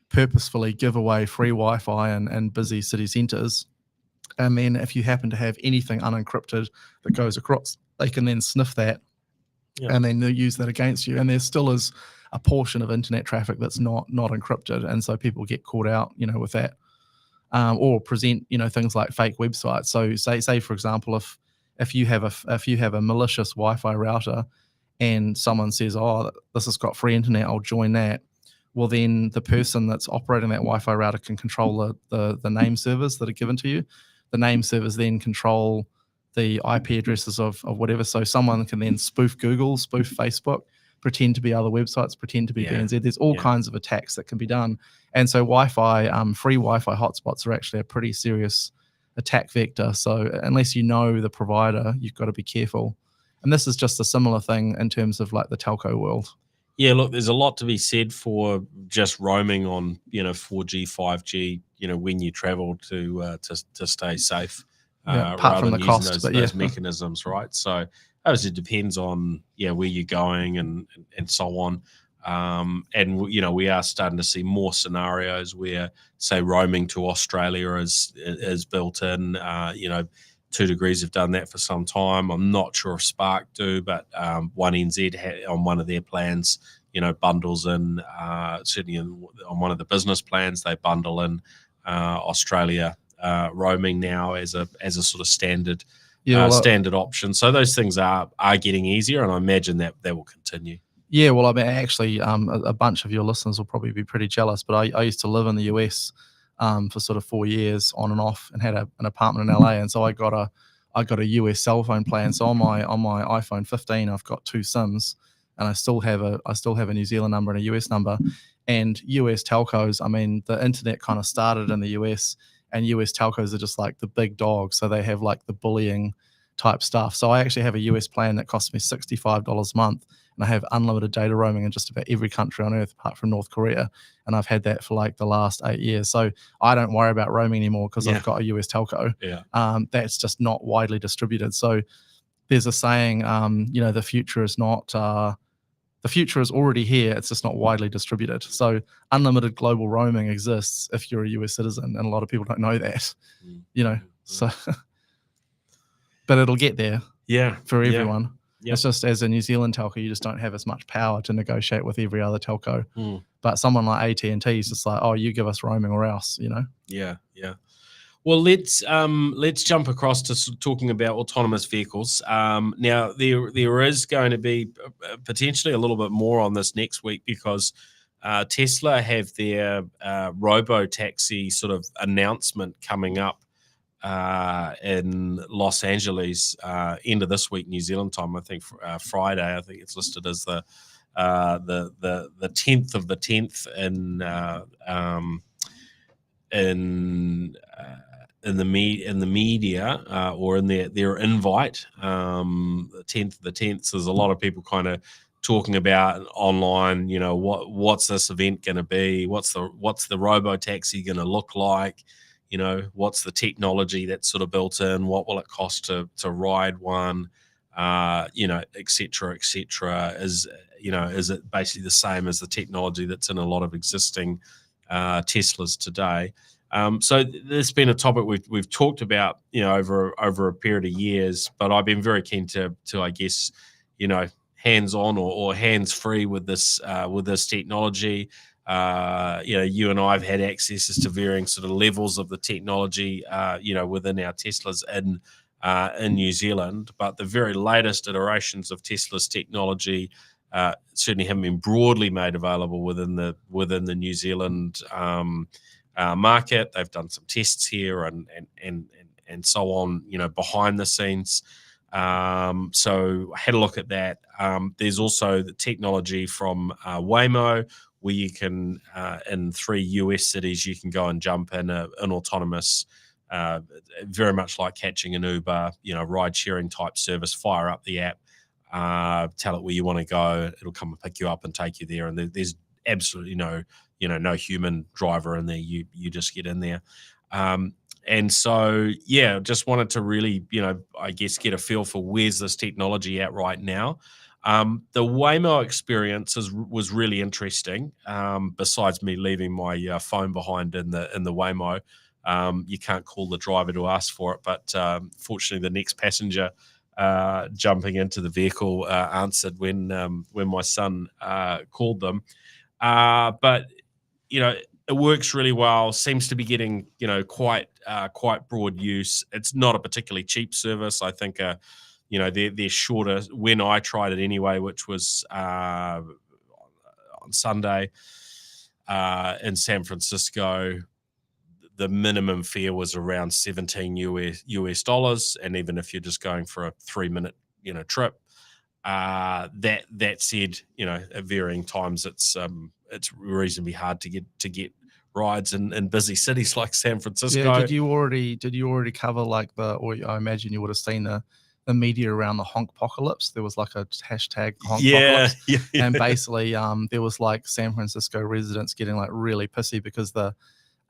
Speaker 3: purposefully give away free Wi-Fi in busy city centres. And then if you happen to have anything unencrypted that goes across, they can then sniff that and then they'll use that against you. And there still is a portion of internet traffic that's not encrypted. And so people get caught out, with that, or present, things like fake websites. So say for example, if you have a malicious Wi-Fi router and someone says, oh, this has got free internet, I'll join that. Well, then the person that's operating that Wi-Fi router can control the name servers that are given to you. The name servers then control the IP addresses of whatever. So someone can then spoof Google, spoof Facebook, pretend to be other websites, pretend to be BNZ. There's all kinds of attacks that can be done. And so free Wi-Fi hotspots are actually a pretty serious attack vector. So unless you know the provider, you've got to be careful. And this is just a similar thing in terms of like the telco world.
Speaker 2: Yeah, look, there's a lot to be said for just roaming on, 4G, 5G, when you travel to stay safe.
Speaker 3: Apart from the cost,
Speaker 2: those mechanisms, right? So obviously it depends on where you're going and so on. And we are starting to see more scenarios where, say, roaming to Australia is built in. 2 Degrees have done that for some time. I'm not sure if Spark do, but 1NZ on one of their plans, bundles in, certainly on one of the business plans, they bundle in Australia roaming now as a sort of standard option. So those things are getting easier, and I imagine that will continue.
Speaker 3: Yeah, well, I mean, actually, a bunch of your listeners will probably be pretty jealous, but I used to live in the US for sort of 4 years on and off, and had an apartment in LA, and so I got a US cell phone plan. So on my iPhone 15, I've got 2 SIMs, and I still have a New Zealand number and a US number. And US telcos, I mean, the internet kind of started in the US, and US telcos are just like the big dogs, so they have like the bullying type stuff. So I actually have a US plan that costs me $65 a month, and I have unlimited data roaming in just about every country on earth apart from North Korea, and I've had that for like the last 8 years. So I don't worry about roaming anymore because I've got a US telco. That's just not widely distributed. So there's a saying, the future is not the future is already here, it's just not widely distributed. So unlimited global roaming exists if you're a US citizen, and a lot of people don't know that. So but it'll get there for everyone. It's just, as a New Zealand telco, you just don't have as much power to negotiate with every other telco. But someone like AT&T is just like, oh, you give us roaming or else,
Speaker 2: Yeah. Well, let's jump across to talking about autonomous vehicles. Now, there is going to be potentially a little bit more on this next week, because Tesla have their robo-taxi sort of announcement coming up in Los Angeles, end of this week, New Zealand time. I think Friday. I think it's listed as the 10th of the 10th in the media or in their invite. The 10th of the 10th. So there's a lot of people kind of talking about online, what's this event going to be? What's the robo taxi going to look like? What's the technology that's sort of built in? What will it cost to ride one? Et cetera, et cetera. Is it basically the same as the technology that's in a lot of existing Teslas today? So there's been a topic we've talked about, over a period of years, but I've been very keen to I guess, hands-on or hands-free with this technology. You and I have had accesses to varying sort of levels of the technology, within our Teslas in New Zealand, but the very latest iterations of Tesla's technology certainly haven't been broadly made available within the New Zealand market. They've done some tests here and so on, behind the scenes. So I had a look at that. There's also the technology from Waymo, where you can, in 3 US cities, you can go and jump in an autonomous, very much like catching an Uber, ride sharing type service, fire up the app, tell it where you want to go. It'll come and pick you up and take you there. And there's absolutely no human driver in there. You just get in there. And so, just wanted to really, I guess, get a feel for where's this technology at right now. The Waymo experience was really interesting. Besides me leaving my phone behind in the Waymo, you can't call the driver to ask for it. But fortunately, the next passenger jumping into the vehicle answered when my son called them. But it works really well. Seems to be getting quite broad use. It's not a particularly cheap service. I think they're shorter. When I tried it anyway, which was on Sunday in San Francisco, the minimum fare was around $17 US, and even if you're just going for a 3-minute trip, that said, at varying times it's reasonably hard to get rides in busy cities like San Francisco.
Speaker 3: Yeah, did you already cover or I imagine you would have seen the media around the honk-pocalypse? There was like a hashtag honk-pocalypse.
Speaker 2: Yeah.
Speaker 3: And basically there was like San Francisco residents getting like really pissy because the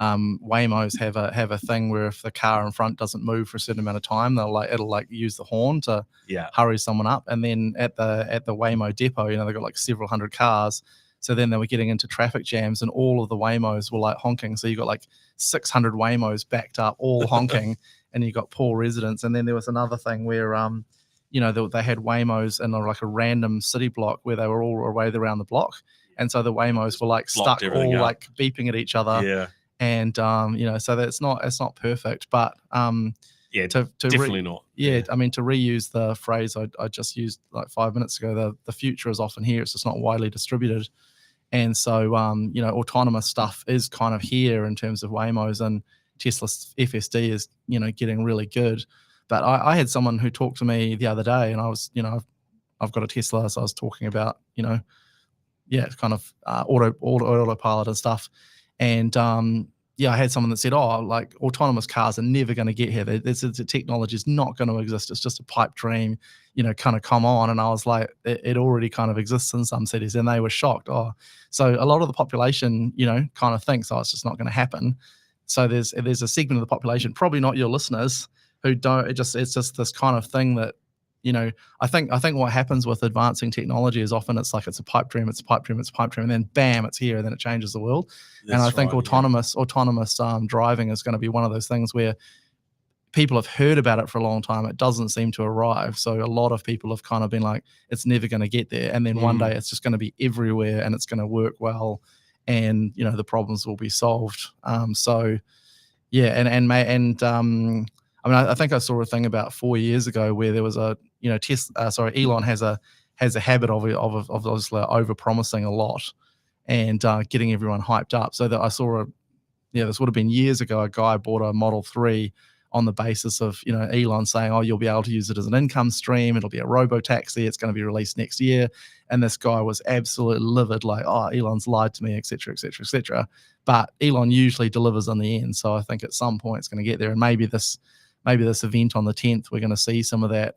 Speaker 3: Waymos have a thing where if the car in front doesn't move for a certain amount of time, it'll use the horn to hurry someone up. And then at the Waymo depot, they've got like several hundred cars. So then they were getting into traffic jams, and all of the Waymos were like honking. So you got like 600 Waymos backed up, all honking, and you got poor residents. And then there was another thing where they had Waymos in like a random city block where they were all arrayed around the block, and so the Waymos were like stuck all up, like beeping at each other.
Speaker 2: Yeah.
Speaker 3: And so that's it's not perfect, but
Speaker 2: definitely not.
Speaker 3: Yeah, I mean, to reuse the phrase I just used like 5 minutes ago, the future is often here. It's just not widely distributed. And so autonomous stuff is kind of here in terms of Waymos, and Tesla's FSD is getting really good. But I had someone who talked to me the other day, and I was I've got a Tesla, so I was talking about it's kind of autopilot and stuff. And I had someone that said, like autonomous cars are never going to get here. The technology is not going to exist. It's just a pipe dream, kind of come on. And I was like, it already kind of exists in some cities. And they were shocked. So a lot of the population, kind of thinks, it's just not going to happen. So there's a segment of the population, probably not your listeners, who don't. It's just this kind of thing that, I think what happens with advancing technology is often it's a pipe dream, and then bam, it's here, and then it changes the world. And I think autonomous driving is going to be one of those things where people have heard about it for a long time. It doesn't seem to arrive. So a lot of people have kind of been like, it's never going to get there. And then one day it's just going to be everywhere, and it's going to work well, and the problems will be solved. I think I saw a thing about 4 years ago where there was Elon has a habit of obviously over promising a lot and getting everyone hyped up. So that I saw this would have been years ago, a guy bought a Model 3 on the basis of Elon saying, you'll be able to use it as an income stream, it'll be a robo-taxi, it's going to be released next year. And this guy was absolutely livid, like, Elon's lied to me, etc., etc., etc. But Elon usually delivers in the end, so I think at some point it's going to get there. And maybe this event on the 10th, we're going to see some of that.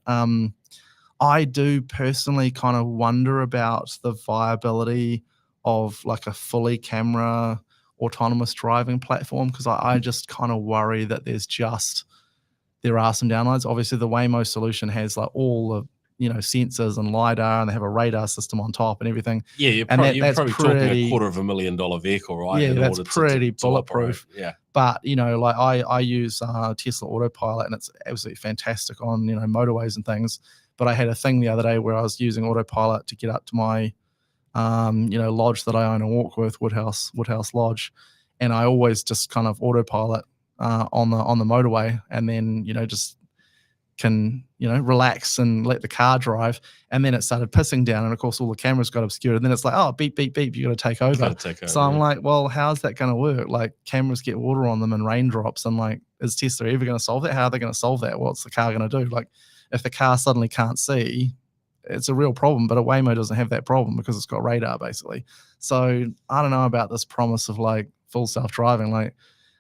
Speaker 3: I do personally kind of wonder about the viability of like a fully camera autonomous driving platform, because I just kind of worry that there are some downloads. Obviously, the Waymo solution has like all the sensors and lidar, and they have a radar system on top and everything.
Speaker 2: Yeah,
Speaker 3: And
Speaker 2: you're
Speaker 3: that's
Speaker 2: probably talking a
Speaker 3: pretty,
Speaker 2: $250,000 vehicle, right?
Speaker 3: yeah,
Speaker 2: In
Speaker 3: that's
Speaker 2: order
Speaker 3: pretty
Speaker 2: to operate.
Speaker 3: bulletproof.
Speaker 2: Yeah.
Speaker 3: But like I use Tesla Autopilot, and it's absolutely fantastic on motorways and things. But I had a thing the other day where I was using Autopilot to get up to my lodge that I own and walk with, Woodhouse Lodge, and I always just kind of autopilot on the motorway, and then just can relax and let the car drive. And then it started pissing down, and of course all the cameras got obscured, and then it's like, oh, beep beep beep, you got to take over. So I'm like, well, how's that going to work? Like, cameras get water on them and raindrops, and like, is Tesla ever going to solve that? How are they going to solve that? What's the car going to do? Like, if the car suddenly can't see, it's a real problem. But a Waymo doesn't have that problem because it's got radar, basically. So I don't know about this promise of like full self-driving. Like,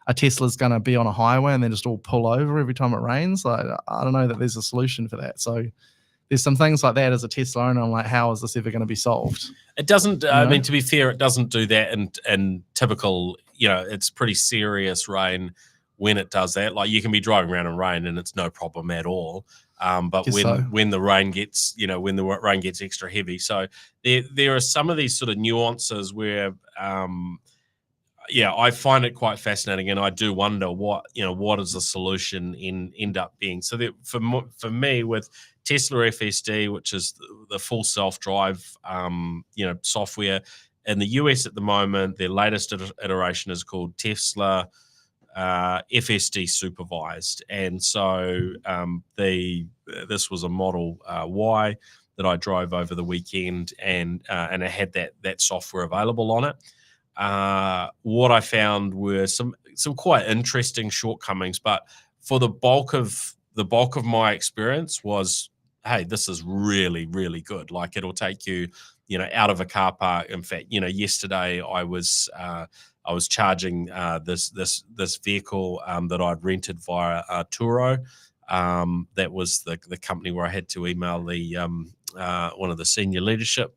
Speaker 3: a Tesla's going to be on a highway and then just all pull over every time it rains. Like, I don't know that there's a solution for that. So there's some things like that as a Tesla owner. I'm like, how is this ever going to be solved?
Speaker 2: It doesn't. I mean, to be fair, it doesn't do that in typical. It's pretty serious rain when it does that. Like, you can be driving around in rain and it's no problem at all. But when the rain gets, when the rain gets extra heavy, so there are some of these sort of nuances where, I find it quite fascinating, and I do wonder what is the solution end up being. So that for me, with Tesla FSD, which is the full self-drive, software in the US at the moment, their latest iteration is called Tesla FSD supervised, and so this was a Model Y that I drove over the weekend, and it had that software available on it. What I found were some quite interesting shortcomings, but for the bulk of my experience was, hey, this is really, really good. Like, it'll take you, out of a car park. In fact, yesterday I was charging this vehicle that I'd rented via Turo. That was the company where I had to email the one of the senior leadership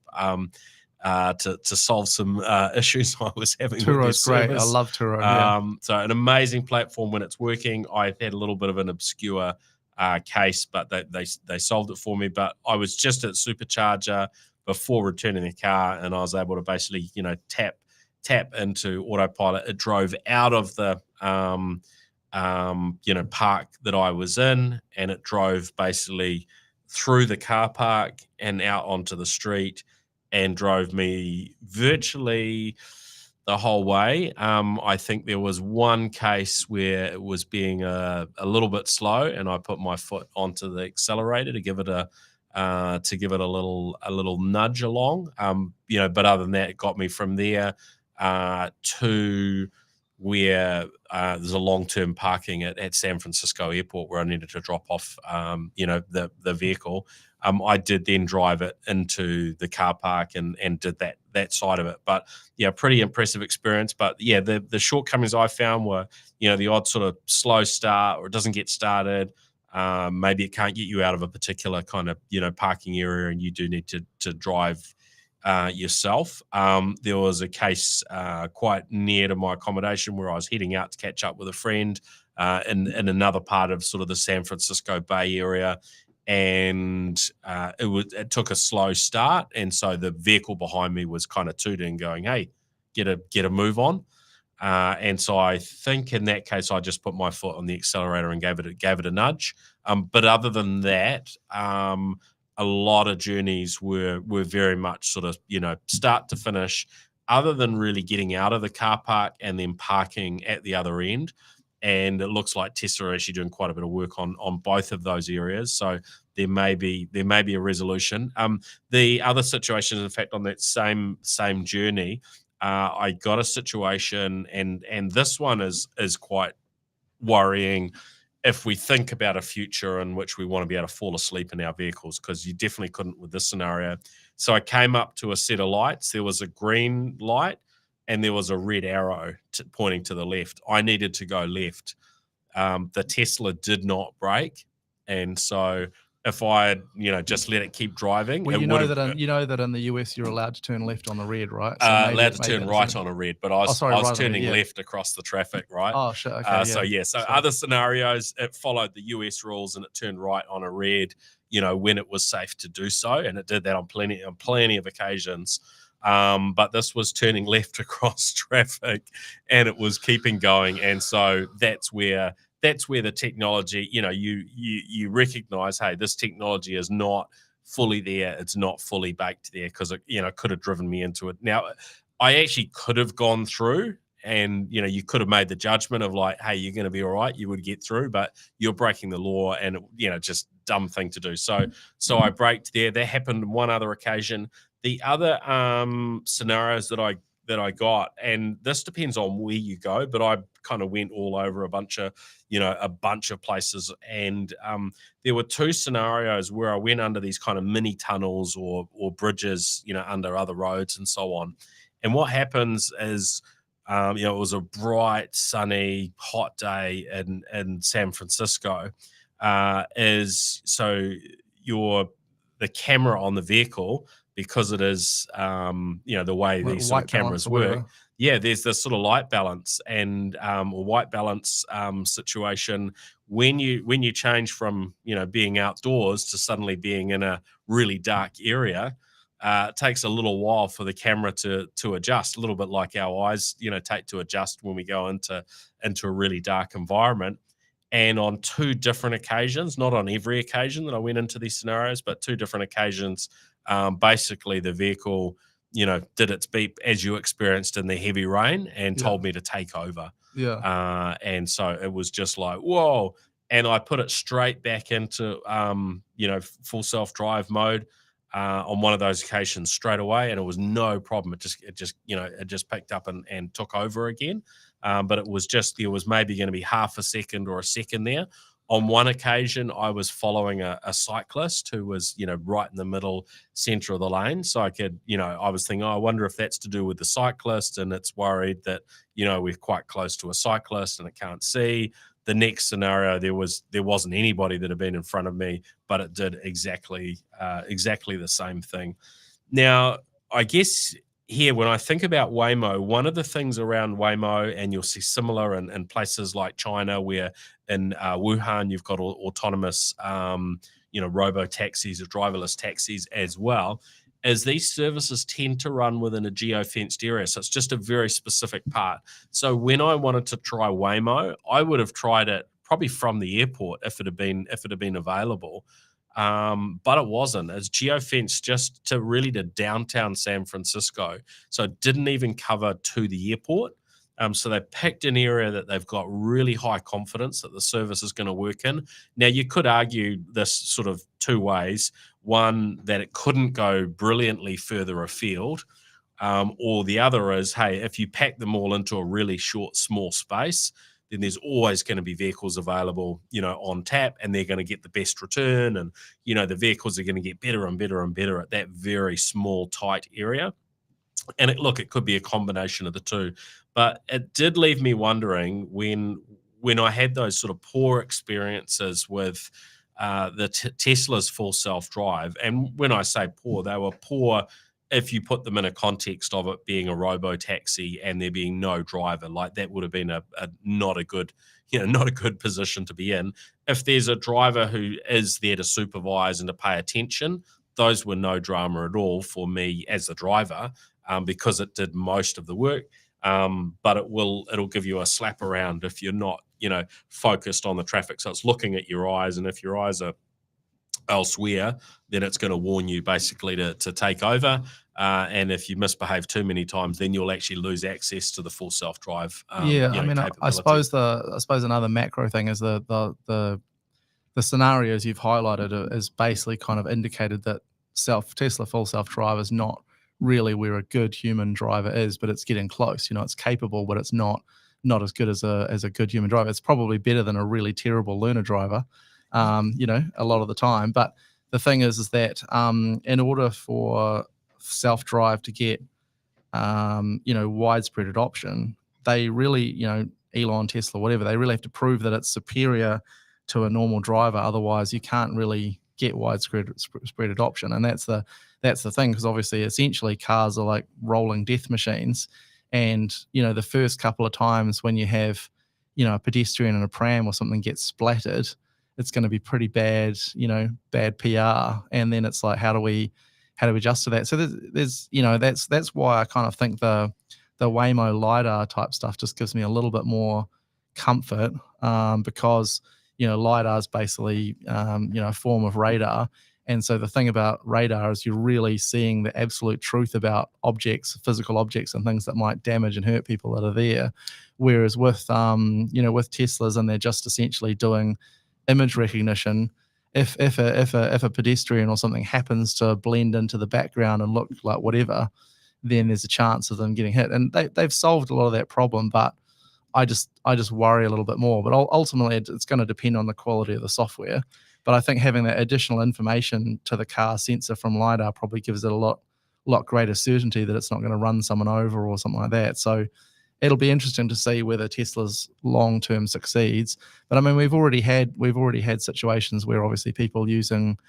Speaker 2: to solve some issues I was having.
Speaker 3: Turo's great. I love Turo.
Speaker 2: So an amazing platform when it's working. I had a little bit of an obscure case, but they solved it for me. But I was just at Supercharger before returning the car, and I was able to basically tap into autopilot. It drove out of the park that I was in, and it drove basically through the car park and out onto the street, and drove me virtually the whole way. I think there was one case where it was being a little bit slow, and I put my foot onto the accelerator to give it a little nudge along. But other than that, it got me from there to where there's a long-term parking at San Francisco airport where I needed to drop off, the vehicle. I did then drive it into the car park and did that side of it. But yeah, pretty impressive experience. But yeah, the shortcomings I found were, the odd sort of slow start, or it doesn't get started. Maybe it can't get you out of a particular kind of, parking area, and you do need to drive yourself. There was a case quite near to my accommodation where I was heading out to catch up with a friend in another part of sort of the San Francisco Bay Area, and it took a slow start, and so the vehicle behind me was kind of tooting, going, "Hey, get a move on." And so I think in that case, I just put my foot on the accelerator and gave it a nudge. But other than that, a lot of journeys were very much sort of, start to finish, other than really getting out of the car park and then parking at the other end. And it looks like Tesla are actually doing quite a bit of work on both of those areas. So there may be a resolution. The other situation, in fact, on that same journey, I got a situation, and this one is quite worrying if we think about a future in which we want to be able to fall asleep in our vehicles, because you definitely couldn't with this scenario. So I came up to a set of lights. There was a green light and there was a red arrow pointing to the left. I needed to go left. The Tesla did not brake, and so if I had, just let it keep driving,
Speaker 3: Well,
Speaker 2: it
Speaker 3: you
Speaker 2: would
Speaker 3: know
Speaker 2: have
Speaker 3: that in the US you're allowed to turn left on the red, right?
Speaker 2: allowed to turn
Speaker 3: that
Speaker 2: right
Speaker 3: doesn't-
Speaker 2: on a red, but I was
Speaker 3: right on the
Speaker 2: turning
Speaker 3: red, yeah.
Speaker 2: left across the traffic, right?
Speaker 3: Oh shit. Okay.
Speaker 2: So other scenarios, it followed the US rules and it turned right on a red, when it was safe to do so, and it did that on plenty of occasions. But this was turning left across traffic, and it was keeping going, and so that's where the technology, you recognize, hey, this technology is not fully there. It's not fully baked there, because it, could have driven me into it. Now, I actually could have gone through, and you could have made the judgment of like, hey, you're going to be all right, you would get through, but you're breaking the law, and just dumb thing to do. So I braked there. That happened on one other occasion. The other scenarios that I got, and this depends on where you go, but I kind of went all over a bunch of places, and there were two scenarios where I went under these kind of mini tunnels or bridges, under other roads and so on. And what happens is, it was a bright, sunny, hot day in San Francisco. The camera on the vehicle, because it is, the way these sort of cameras work. Yeah, there's this sort of light balance and or white balance situation when you change from being outdoors to suddenly being in a really dark area. It takes a little while for the camera to adjust, a little bit like our eyes, take to adjust when we go into a really dark environment. And on two different occasions, not on every occasion that I went into these scenarios, but two different occasions, basically the vehicle, did its beep as you experienced in the heavy rain and told me to take over.
Speaker 3: Yeah.
Speaker 2: And so it was just like, whoa. And I put it straight back into, full self-drive mode on one of those occasions straight away. And it was no problem. It just picked up and took over again. But it was just, there was maybe going to be half a second or a second there. On one occasion, I was following a cyclist who was, right in the middle center of the lane. So I could, I was thinking, I wonder if that's to do with the cyclist, and it's worried that, we're quite close to a cyclist and it can't see. The next scenario, there wasn't anybody that had been in front of me, but it did exactly the same thing. Now, I guess here, when I think about Waymo, one of the things around Waymo, and you'll see similar in places like China, where in Wuhan you've got autonomous, robo taxis or driverless taxis as well, is these services tend to run within a geo-fenced area. So it's just a very specific part. So when I wanted to try Waymo, I would have tried it probably from the airport if it had been available. But it wasn't. It's geo-fenced just to downtown San Francisco. So it didn't even cover to the airport. So they picked an area that they've got really high confidence that the service is going to work in. Now, you could argue this sort of two ways. One, that it couldn't go brilliantly further afield. Or the other is, hey, if you pack them all into a really short, small space, then there's always going to be vehicles available, on tap, and they're going to get the best return. And, the vehicles are going to get better and better and better at that very small, tight area. And it could be a combination of the two. But it did leave me wondering when I had those sort of poor experiences with the Tesla's full self-drive. And when I say poor, they were poor if you put them in a context of it being a robo-taxi and there being no driver. Like, that would have been not a good position to be in. If there's a driver who is there to supervise and to pay attention, those were no drama at all for me as the driver, because it did most of the work. But it'll give you a slap around if you're not, focused on the traffic. So it's looking at your eyes, and if your eyes are elsewhere, then it's going to warn you basically to take over. And if you misbehave too many times, then you'll actually lose access to the full self-drive.
Speaker 3: I suppose another macro thing is the scenarios you've highlighted is basically kind of indicated that Tesla full self-drive is not really where a good human driver is, but it's getting close. It's capable, but it's not as good as a good human driver. It's probably better than a really terrible learner driver, a lot of the time. But the thing is that in order for self-drive to get widespread adoption, they really, Elon, Tesla, whatever, they really have to prove that it's superior to a normal driver. Otherwise, you can't really get widespread spread adoption. And that's the thing, because obviously essentially cars are like rolling death machines, and the first couple of times when you have a pedestrian in a pram or something gets splattered, it's going to be pretty bad, bad PR. And then it's like, how do we adjust to that? So there's that's why I kind of think the Waymo LiDAR type stuff just gives me a little bit more comfort, because LiDAR is basically a form of radar. And so the thing about radar is you're really seeing the absolute truth about objects, physical objects, and things that might damage and hurt people that are there. Whereas with with Teslas, and they're just essentially doing image recognition, if a pedestrian or something happens to blend into the background and look like whatever, then there's a chance of them getting hit. And they've solved a lot of that problem, but I just worry a little bit more. But ultimately, it's going to depend on the quality of the software. But I think having that additional information to the car sensor from LiDAR probably gives it a lot greater certainty that it's not going to run someone over or something like that. So it'll be interesting to see whether Tesla's long-term succeeds. But I mean, we've already had situations where obviously people using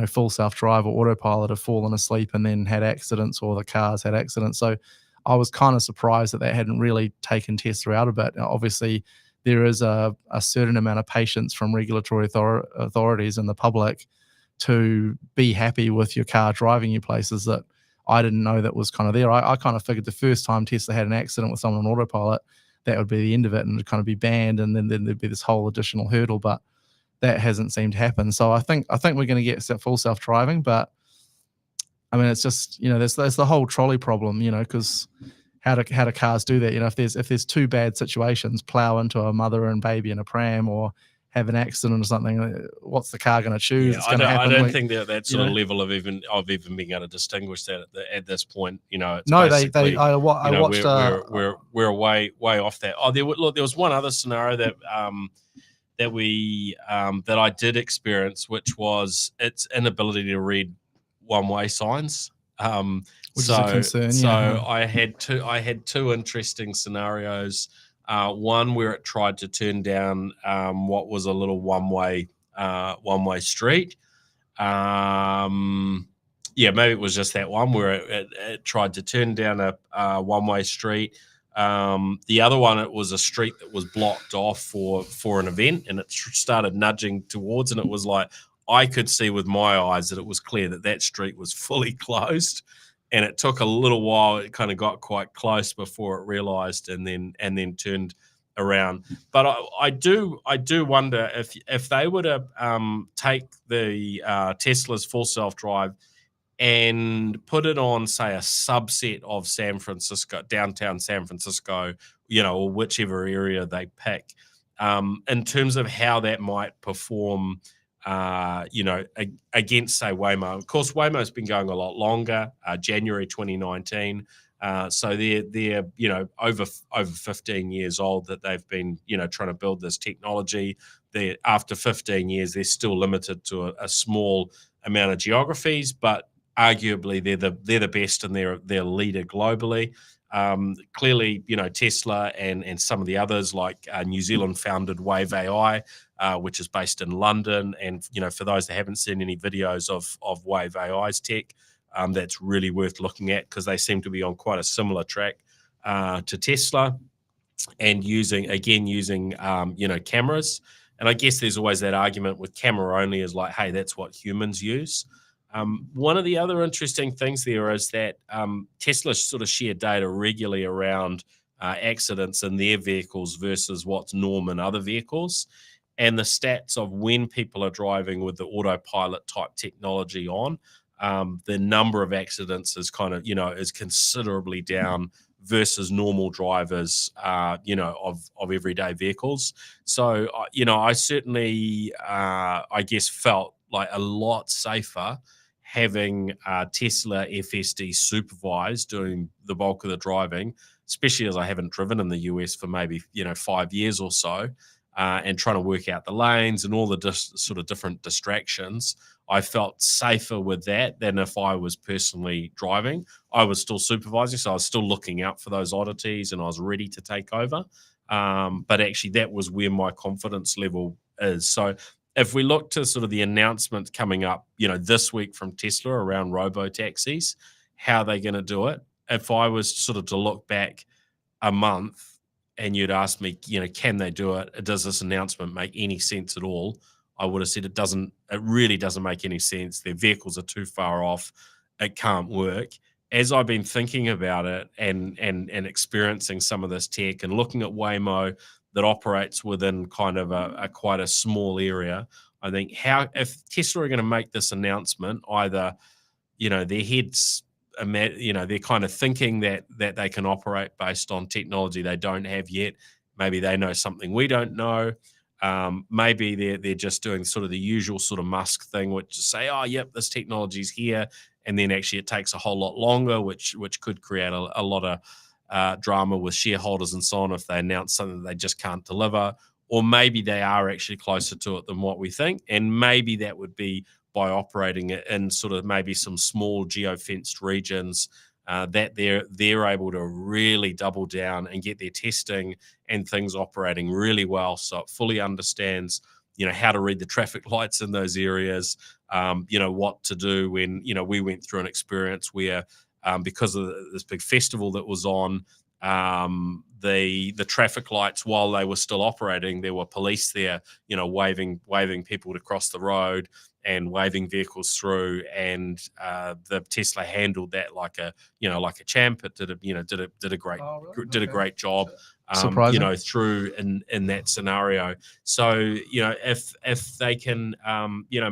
Speaker 3: full self-drive or autopilot have fallen asleep and then had accidents, or the cars had accidents. So I was kind of surprised that hadn't really taken Tesla out a bit. Now, obviously, there is a certain amount of patience from regulatory authorities and the public to be happy with your car driving you places that I didn't know that was kind of there. I kind of figured the first time Tesla had an accident with someone on autopilot, that would be the end of it, and it'd kind of be banned, and then there'd be this whole additional hurdle. But that hasn't seemed to happen. So I think we're going to get full self-driving, but I mean, it's just, there's the whole trolley problem, because how do cars do that? If there's two bad situations, plow into a mother and baby in a pram, or have an accident or something, what's the car going to choose?
Speaker 2: Yeah, I don't think that sort of level of even being able to distinguish that at this point. It's
Speaker 3: no, I watched.
Speaker 2: We're way off that. Oh, there was one other scenario that that I did experience, which was its inability to read one-way signs.
Speaker 3: Which is a concern.
Speaker 2: So I had two interesting scenarios. One where it tried to turn down what was a little one-way street. Maybe it was just that one where it tried to turn down a one-way street. The other one, it was a street that was blocked off for an event, and it started nudging towards, and it was like, I could see with my eyes that it was clear that street was fully closed, and it took a little while. It kind of got quite close before it realized, and then turned around. But I do wonder if they were to take the Tesla's full self-drive and put it on, say, a subset of San Francisco, downtown San Francisco, or whichever area they pick, in terms of how that might perform, against, say, Waymo. Of course, Waymo's been going a lot longer, January 2019. So they're over 15 years old that they've been trying to build this technology. After 15 years, they're still limited to a small amount of geographies, but arguably they're the best and they're leader globally. Clearly, Tesla and some of the others, like New Zealand founded Wave AI, which is based in London. And, for those that haven't seen any videos of Wave AI's tech, that's really worth looking at, because they seem to be on quite a similar track to Tesla, and using cameras. And I guess there's always that argument with camera only is like, hey, that's what humans use. One of the other interesting things there is that Tesla sort of share data regularly around accidents in their vehicles versus what's norm in other vehicles. And the stats of when people are driving with the autopilot type technology on, the number of accidents is is considerably down versus normal drivers, of everyday vehicles. So, I certainly, I guess, felt like a lot safer having Tesla FSD supervised doing the bulk of the driving, especially as I haven't driven in the US for maybe 5 years or so, and trying to work out the lanes and all the sort of different distractions. I felt safer with that than if I was personally driving. I was still supervising, so I was still looking out for those oddities, and I was ready to take over. But actually, that was where my confidence level is. So if we look to sort of the announcements coming up, this week from Tesla around robo-taxis, how they're going to do it. If I was sort of to look back a month and you'd ask me, can they do it? Does this announcement make any sense at all? I would have said it doesn't. It really doesn't make any sense. Their vehicles are too far off. It can't work. As I've been thinking about it and experiencing some of this tech and looking at Waymo that operates within kind of a quite a small area, I think if Tesla are going to make this announcement, either their heads, they're kind of thinking that they can operate based on technology they don't have yet. Maybe they know something we don't know. Maybe they're just doing sort of the usual sort of Musk thing, which is say, oh, yep, this technology's here, and then actually it takes a whole lot longer, which could create a lot of drama with shareholders and so on if they announce something that they just can't deliver. Or maybe they are actually closer to it than what we think, and maybe that would be by operating it in sort of maybe some small geo-fenced regions that they're able to really double down and get their testing and things operating really well, so it fully understands how to read the traffic lights in those areas, what to do when we went through an experience where because of this big festival that was on, the traffic lights, while they were still operating, there were police there waving people to cross the road and waving vehicles through, and the Tesla handled that like a champ. It did a great job.
Speaker 3: Surprising.
Speaker 2: Through in that scenario. So, if they can,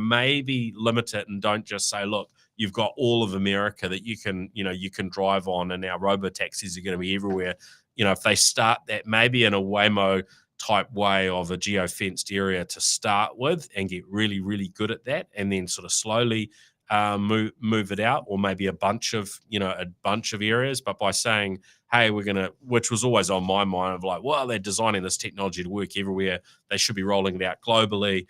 Speaker 2: maybe limit it and don't just say, look, you've got all of America that you can drive on, and our robo taxis are going to be everywhere. If they start that maybe in a Waymo type way of a geo-fenced area to start with and get really, really good at that, and then sort of slowly move it out, or maybe a bunch of areas. But by saying, hey, we're gonna, which was always on my mind of like, well, they're designing this technology to work everywhere, they should be rolling it out globally,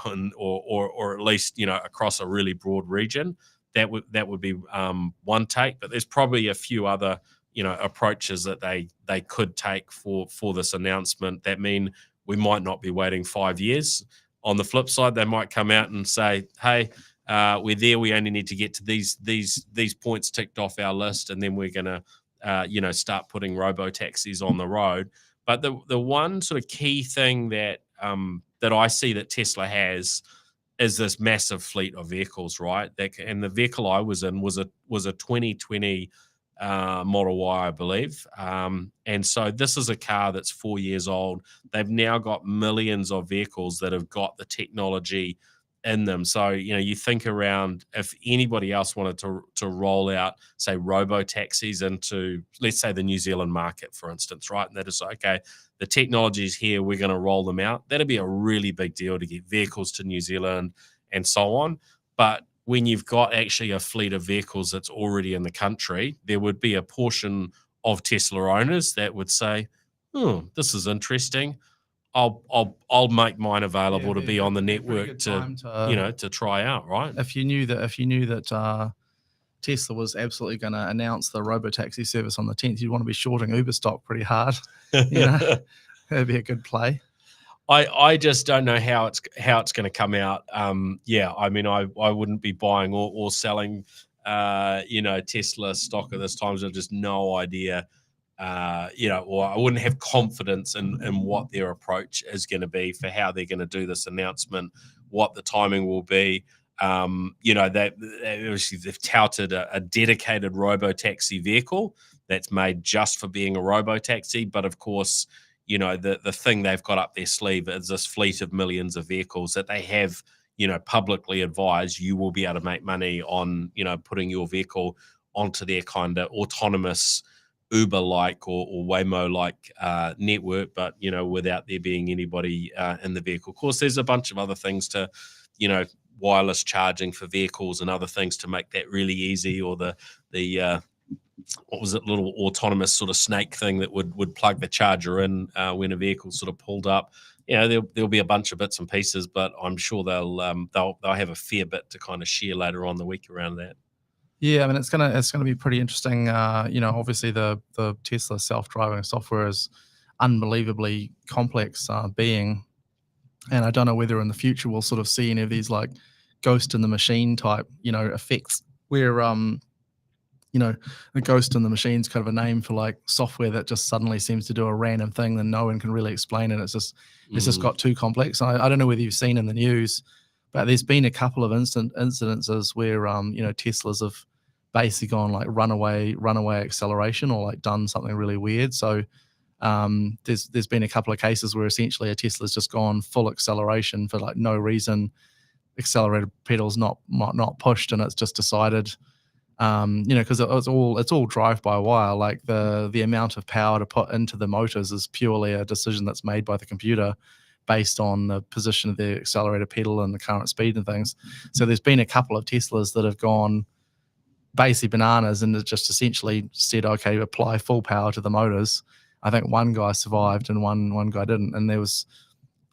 Speaker 2: and or at least across a really broad region. That would be one take. But there's probably a few other approaches that they could take for this announcement that mean we might not be waiting 5 years. On the flip side, they might come out and say, hey, we're there, we only need to get to these points ticked off our list, and then we're going to start putting robo taxis on the road. But the one sort of key thing that I see that Tesla has is this massive fleet of vehicles, right? And the vehicle I was in was a 2020 Model Y, I believe. And so this is a car that's 4 years old. They've now got millions of vehicles that have got the technology in them. So, you think around, if anybody else wanted to roll out, say, robo taxis into, let's say, the New Zealand market, for instance, right? And that is, okay, the technology is here, we're going to roll them out. That'd be a really big deal to get vehicles to New Zealand and so on. But when you've got actually a fleet of vehicles that's already in the country, there would be a portion of Tesla owners that would say, oh, this is interesting. I'll make mine available to be on the network to try out, right?
Speaker 3: If you knew that Tesla was absolutely going to announce the robotaxi service on the 10th, you'd want to be shorting Uber stock pretty hard. That'd be a good play.
Speaker 2: I just don't know how it's going to come out. I mean, I wouldn't be buying or selling Tesla stock at this time. So I've just no idea. Or I wouldn't have confidence in what their approach is going to be for how they're going to do this announcement, what the timing will be. They've touted a dedicated robo-taxi vehicle that's made just for being a robo-taxi. But of course, the thing they've got up their sleeve is this fleet of millions of vehicles that they have, publicly advised you will be able to make money on, putting your vehicle onto their kind of autonomous Uber-like or Waymo-like network, but without there being anybody in the vehicle. Of course, there's a bunch of other things to, wireless charging for vehicles and other things to make that really easy, or the what was it, little autonomous sort of snake thing that would plug the charger in when a vehicle sort of pulled up. There'll be a bunch of bits and pieces, but I'm sure they'll have a fair bit to kind of share later on the week around that.
Speaker 3: Yeah, I mean, it's gonna be pretty interesting. Obviously the Tesla self-driving software is unbelievably complex, being And I don't know whether in the future we'll sort of see any of these like ghost in the machine type, effects where, the ghost in the machine is kind of a name for like software that just suddenly seems to do a random thing that no one can really explain. And it's just got too complex. I don't know whether you've seen in the news, but there's been a couple of incidences where, Teslas have basically gone like runaway acceleration or like done something really weird. So there's been a couple of cases where essentially a Tesla's just gone full acceleration for like no reason. Accelerator pedals not pushed, and it's just decided, because it's all drive by wire. Like the amount of power to put into the motors is purely a decision that's made by the computer based on the position of the accelerator pedal and the current speed and things. So there's been a couple of Teslas that have gone basically bananas and just essentially said, okay, apply full power to the motors. I think one guy survived and one guy didn't. And there was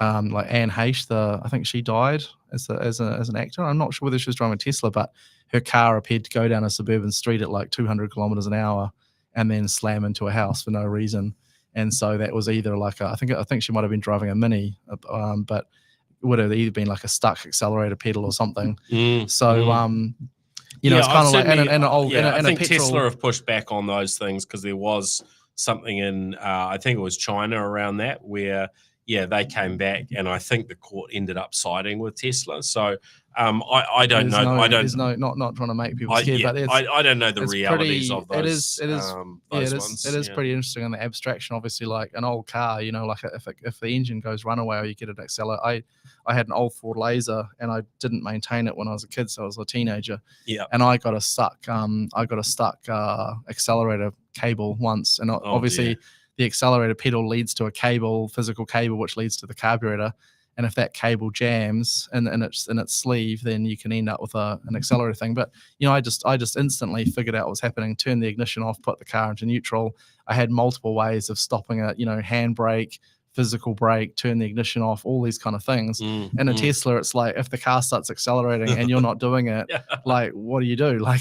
Speaker 3: like Anne Heche, I think she died as an actor. I'm not sure whether she was driving a Tesla, but her car appeared to go down a suburban street at like 200 kilometers an hour and then slam into a house for no reason. And so that was either like I think she might have been driving a Mini, but it would have either been like a stuck accelerator pedal or something. It's kind of like
Speaker 2: I think Tesla have pushed back on those things because there was something in I think it was China around that where they came back, and I think the court ended up siding with Tesla. So I don't know.
Speaker 3: Not trying to make people scared, but
Speaker 2: I don't know the realities of those.
Speaker 3: It is pretty interesting in the abstraction. Obviously, like an old car, like if the engine goes runaway or you get an accelerator. I had an old Ford Laser and I didn't maintain it when I was a kid, so I was a teenager. Yeah, and I got a stuck accelerator cable once, and obviously. The accelerator pedal leads to a physical cable, which leads to the carburetor. And if that cable jams in its sleeve, then you can end up with an accelerator thing. But I just instantly figured out what was happening, turned the ignition off, put the car into neutral. I had multiple ways of stopping it, handbrake, physical brake, turn the ignition off, all these kind of things. In a Tesla, it's like if the car starts accelerating and you're not doing it, like what do you do? Like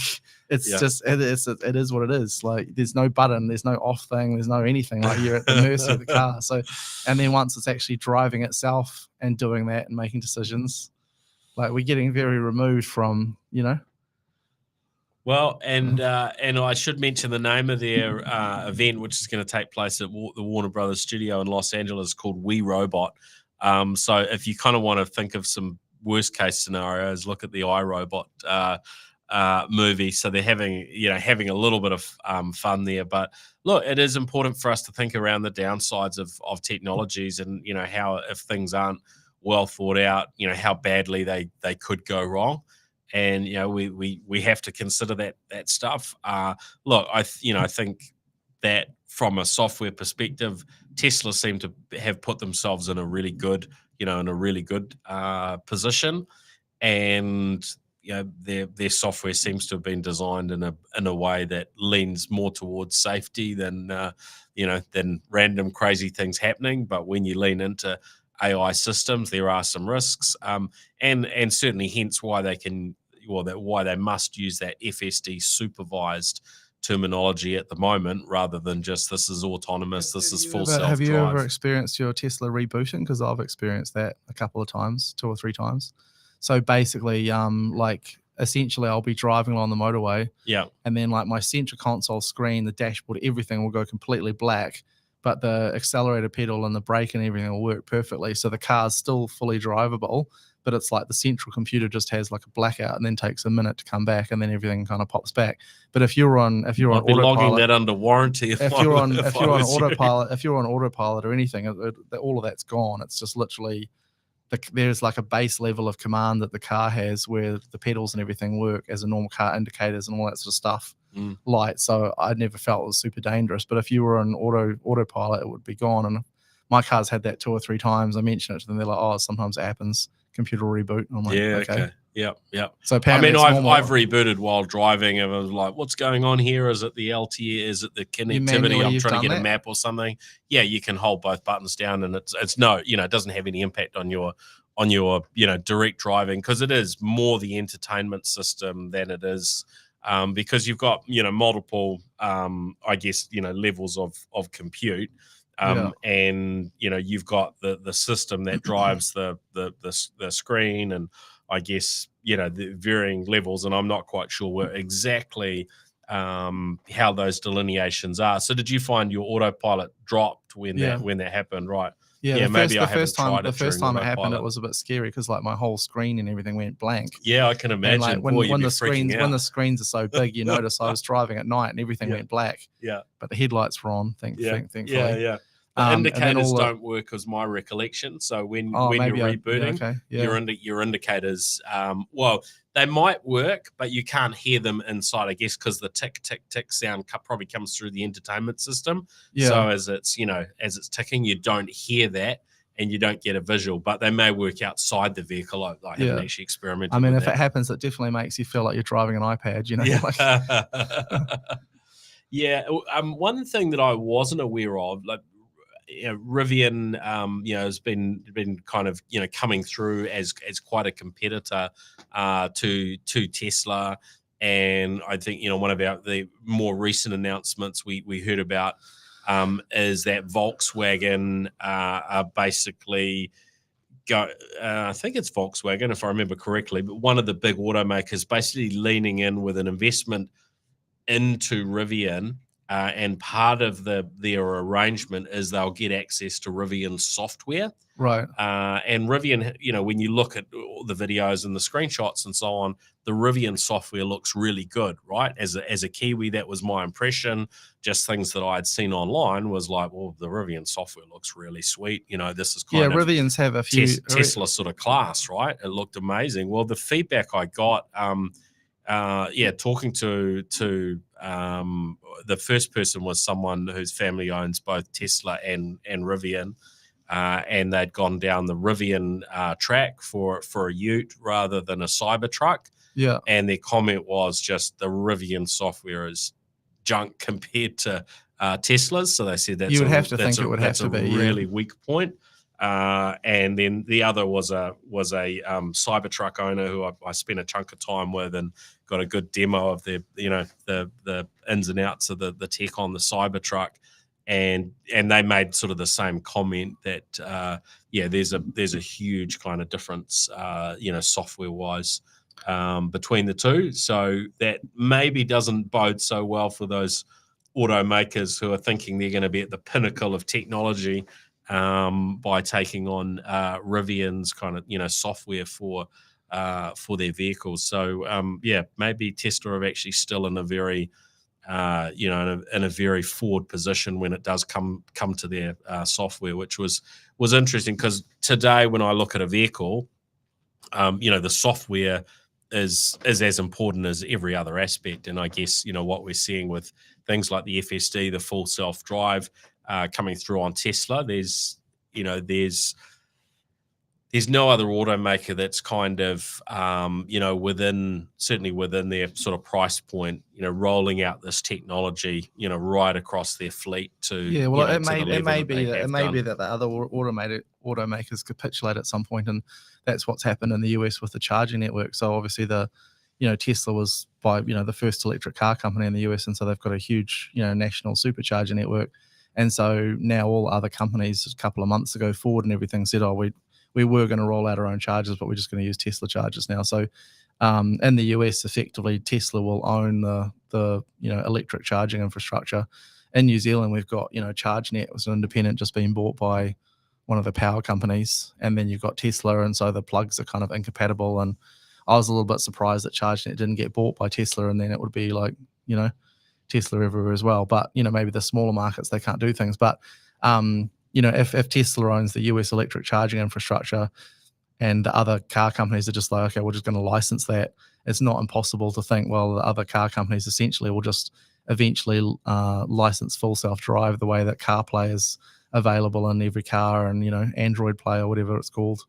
Speaker 3: it's just it is what it is. Like there's no button, there's no off thing, there's no anything. Like you're at the mercy of the car. So, and then once it's actually driving itself and doing that and making decisions, like we're getting very removed from
Speaker 2: Well, and I should mention the name of their event, which is going to take place at the Warner Brothers studio in Los Angeles, called We Robot. So if you kind of want to think of some worst case scenarios, look at the iRobot movie. So they're having a little bit of fun there. But look, it is important for us to think around the downsides of technologies and how if things aren't well thought out, how badly they could go wrong. And we have to consider that stuff. Look, I think that from a software perspective, Tesla seem to have put themselves in a really good position, and their software seems to have been designed in a way that leans more towards safety than random crazy things happening. But when you lean into AI systems, there are some risks, and certainly hence why they must use that FSD supervised terminology at the moment rather than just this is autonomous, this is full self-drive.
Speaker 3: Have you ever experienced your Tesla rebooting? Because I've experienced that a couple of times, 2 or 3 times. So basically, essentially I'll be driving along the motorway, and then like my central console screen, the dashboard, everything will go completely black. But the accelerator pedal and the brake and everything will work perfectly. So the car's still fully drivable, but it's like the central computer just has like a blackout and then takes a minute to come back, and then everything kind of pops back. But if you're on autopilot,
Speaker 2: logging that under warranty. If you're on
Speaker 3: autopilot or anything, all of that's gone. It's just literally there's like a base level of command that the car has where the pedals and everything work as a normal car, indicators and all that sort of stuff. Light. So I never felt it was super dangerous. But if you were on autopilot, it would be gone. And my car's had that 2 or 3 times. I mentioned it to them. They're like, oh, sometimes it happens. Computer reboot. And I'm like, okay.
Speaker 2: Yeah.
Speaker 3: So apparently
Speaker 2: I've rebooted while driving, and I was like, what's going on here? Is it the LTE? Is it the connectivity? I'm trying to get a map or something. Yeah, you can hold both buttons down, and it's no, it doesn't have any impact on your direct driving, because it is more the entertainment system than it is because you've got multiple levels of compute. And you've got the system that drives the screen, and I guess the varying levels, and I'm not quite sure exactly how those delineations are. So did you find your autopilot dropped when that happened? Right.
Speaker 3: Yeah,
Speaker 2: maybe I
Speaker 3: first
Speaker 2: haven't tried
Speaker 3: the
Speaker 2: it
Speaker 3: first
Speaker 2: during
Speaker 3: time it happened, it
Speaker 2: autopilot.
Speaker 3: was a bit scary because like my whole screen and everything went blank.
Speaker 2: Yeah, I can imagine.
Speaker 3: And like
Speaker 2: Boy,
Speaker 3: when
Speaker 2: you'd
Speaker 3: the
Speaker 2: be freaking out.
Speaker 3: when the screens are so big, you notice I was driving at night and everything went black.
Speaker 2: Yeah.
Speaker 3: But the headlights were on, thankfully.
Speaker 2: Yeah. The indicators don't work, as my recollection. So when you're rebooting, your indicators, well, they might work, but you can't hear them inside, I guess, because the tick, tick, tick sound probably comes through the entertainment system. Yeah. So as it's ticking, you don't hear that and you don't get a visual, but they may work outside the vehicle. I haven't actually experimented with
Speaker 3: if it happens, it definitely makes you feel like you're driving an iPad,
Speaker 2: Yeah. One thing that I wasn't aware of, like, Rivian, has been kind of coming through as quite a competitor to Tesla, and I think one of the more recent announcements we heard about is that Volkswagen are basically I think it's Volkswagen if I remember correctly, but one of the big automakers basically leaning in with an investment into Rivian. And part of their arrangement is they'll get access to Rivian software.
Speaker 3: Right.
Speaker 2: And Rivian, when you look at all the videos and the screenshots and so on, the Rivian software looks really good, right? As a Kiwi, that was my impression. Just things that I had seen online was like, well, the Rivian software looks really sweet. This is kind of
Speaker 3: Rivians have a few
Speaker 2: Tesla sort of class, right? It looked amazing. Well, the feedback I got, talking to the first person was someone whose family owns both Tesla and Rivian, and they'd gone down the Rivian track for a Ute rather than a Cybertruck.
Speaker 3: Yeah,
Speaker 2: and their comment was just the Rivian software is junk compared to Tesla's. So they said that's a really weak point. And then the other was a Cybertruck owner who I spent a chunk of time with and got a good demo of the ins and outs of the tech on the Cybertruck, and they made sort of the same comment that there's a huge kind of difference software wise between the two, so that maybe doesn't bode so well for those automakers who are thinking they're going to be at the pinnacle of technology by taking on Rivian's kind of software for their vehicles. So maybe Tesla are actually still in a very in a very forward position when it does come to their software, which was interesting because today when I look at a vehicle, the software is as important as every other aspect. And I guess what we're seeing with things like the FSD, the full self drive, coming through on Tesla, there's no other automaker that's kind of certainly within their sort of price point, rolling out this technology, right across their fleet to
Speaker 3: it may be that the other automakers capitulate at some point, and that's what's happened in the US with the charging network. So obviously Tesla was by the first electric car company in the US, and so they've got a huge national supercharger network. And so now all other companies a couple of months ago, Ford and everything, said, we were going to roll out our own chargers, but we're just going to use Tesla chargers now. So in the US, effectively, Tesla will own the electric charging infrastructure. In New Zealand, we've got ChargeNet was an independent just being bought by one of the power companies, and then you've got Tesla, and so the plugs are kind of incompatible. And I was a little bit surprised that ChargeNet didn't get bought by Tesla, and then it would be like Tesla everywhere as well. But maybe the smaller markets, they can't do things. But if Tesla owns the US electric charging infrastructure and the other car companies are just like, okay, we're just going to license that, it's not impossible to think, well, the other car companies essentially will just eventually license full self-drive the way that CarPlay is available in every car, and Android Play or whatever it's called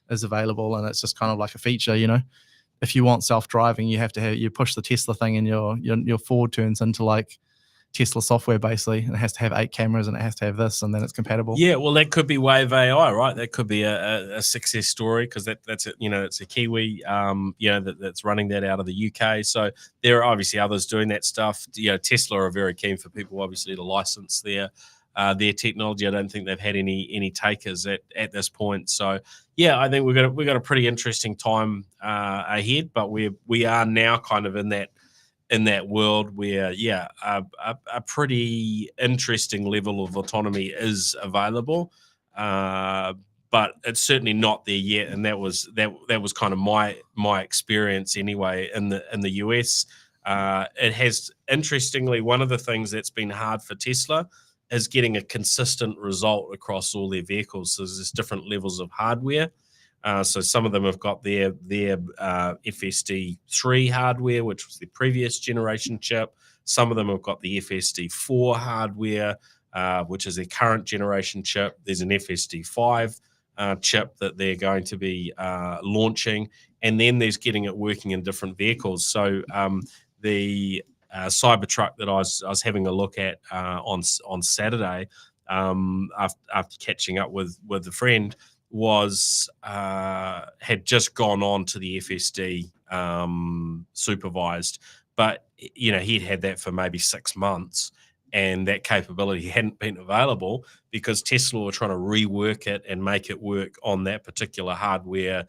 Speaker 3: is available, and it's just kind of like a feature. If you want self-driving, you push the Tesla thing, and your Ford turns into like Tesla software basically, and it has to have 8 cameras and it has to have this, and then it's compatible.
Speaker 2: Yeah, well, that could be Wave AI, right? That could be a success story because that's it's a Kiwi, that's running that out of the UK. So there are obviously others doing that stuff. Tesla are very keen for people obviously to license their their technology. I don't think they've had any takers at this point. So yeah, I think we've got a pretty interesting time ahead, but we are now kind of in that world where a pretty interesting level of autonomy is available, but it's certainly not there yet. And that was kind of my experience anyway in the US. It has, interestingly, one of the things that's been hard for Tesla is getting a consistent result across all their vehicles. So there's different levels of hardware. So some of them have got their FSD3 hardware, which was the previous generation chip. Some of them have got the FSD4 hardware, which is their current generation chip. There's an FSD5 chip that they're going to be launching, and then there's getting it working in different vehicles. So the Cybertruck that I was having a look at on Saturday, after catching up with a friend, had just gone on to the FSD supervised, but he'd had that for maybe 6 months, and that capability hadn't been available because Tesla were trying to rework it and make it work on that particular hardware,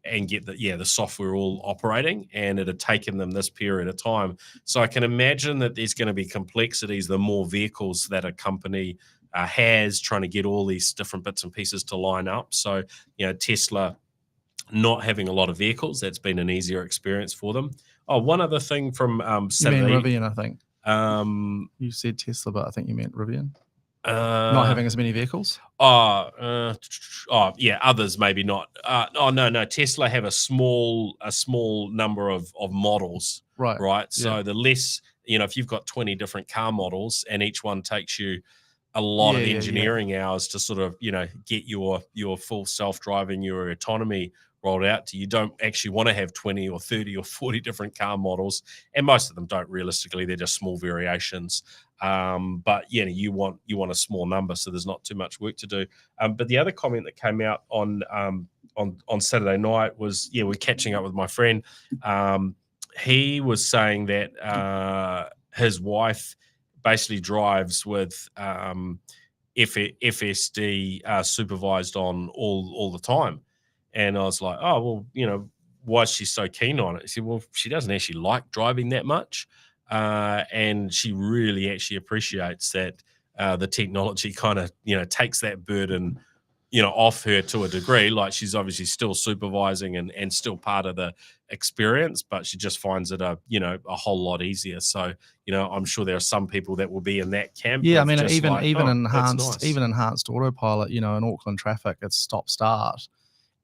Speaker 2: and get the software all operating, and it had taken them this period of time. So I can imagine that there's going to be complexities the more vehicles that a company has, trying to get all these different bits and pieces to line up. So, Tesla not having a lot of vehicles, that's been an easier experience for them. Oh, one other thing from
Speaker 3: Saturday. You mean Rivian, I think. You said Tesla, but I think you meant Rivian. Not having as many vehicles?
Speaker 2: Yeah, others maybe not. No. Tesla have a small number of models. Right. So the less, if you've got 20 different car models and each one takes you a lot of engineering hours to sort of, get your full self-driving, your autonomy rolled out to, you don't actually want to have 20 or 30 or 40 different car models, and most of them don't. Realistically, they're just small variations. But you want a small number, so there's not too much work to do. But the other comment that came out on Saturday night was, we're catching up with my friend. He was saying that his wife basically drives with FSD supervised on all the time. And I was like, oh, well, why is she so keen on it? He said, well, she doesn't actually like driving that much. And she really actually appreciates that the technology kind of, takes that burden, off her to a degree. Like, she's obviously still supervising and still part of the experience, but she just finds it a whole lot easier. So, I'm sure there are some people that will be in that camp.
Speaker 3: Yeah, I mean, even enhanced autopilot, in Auckland traffic, it's stop start.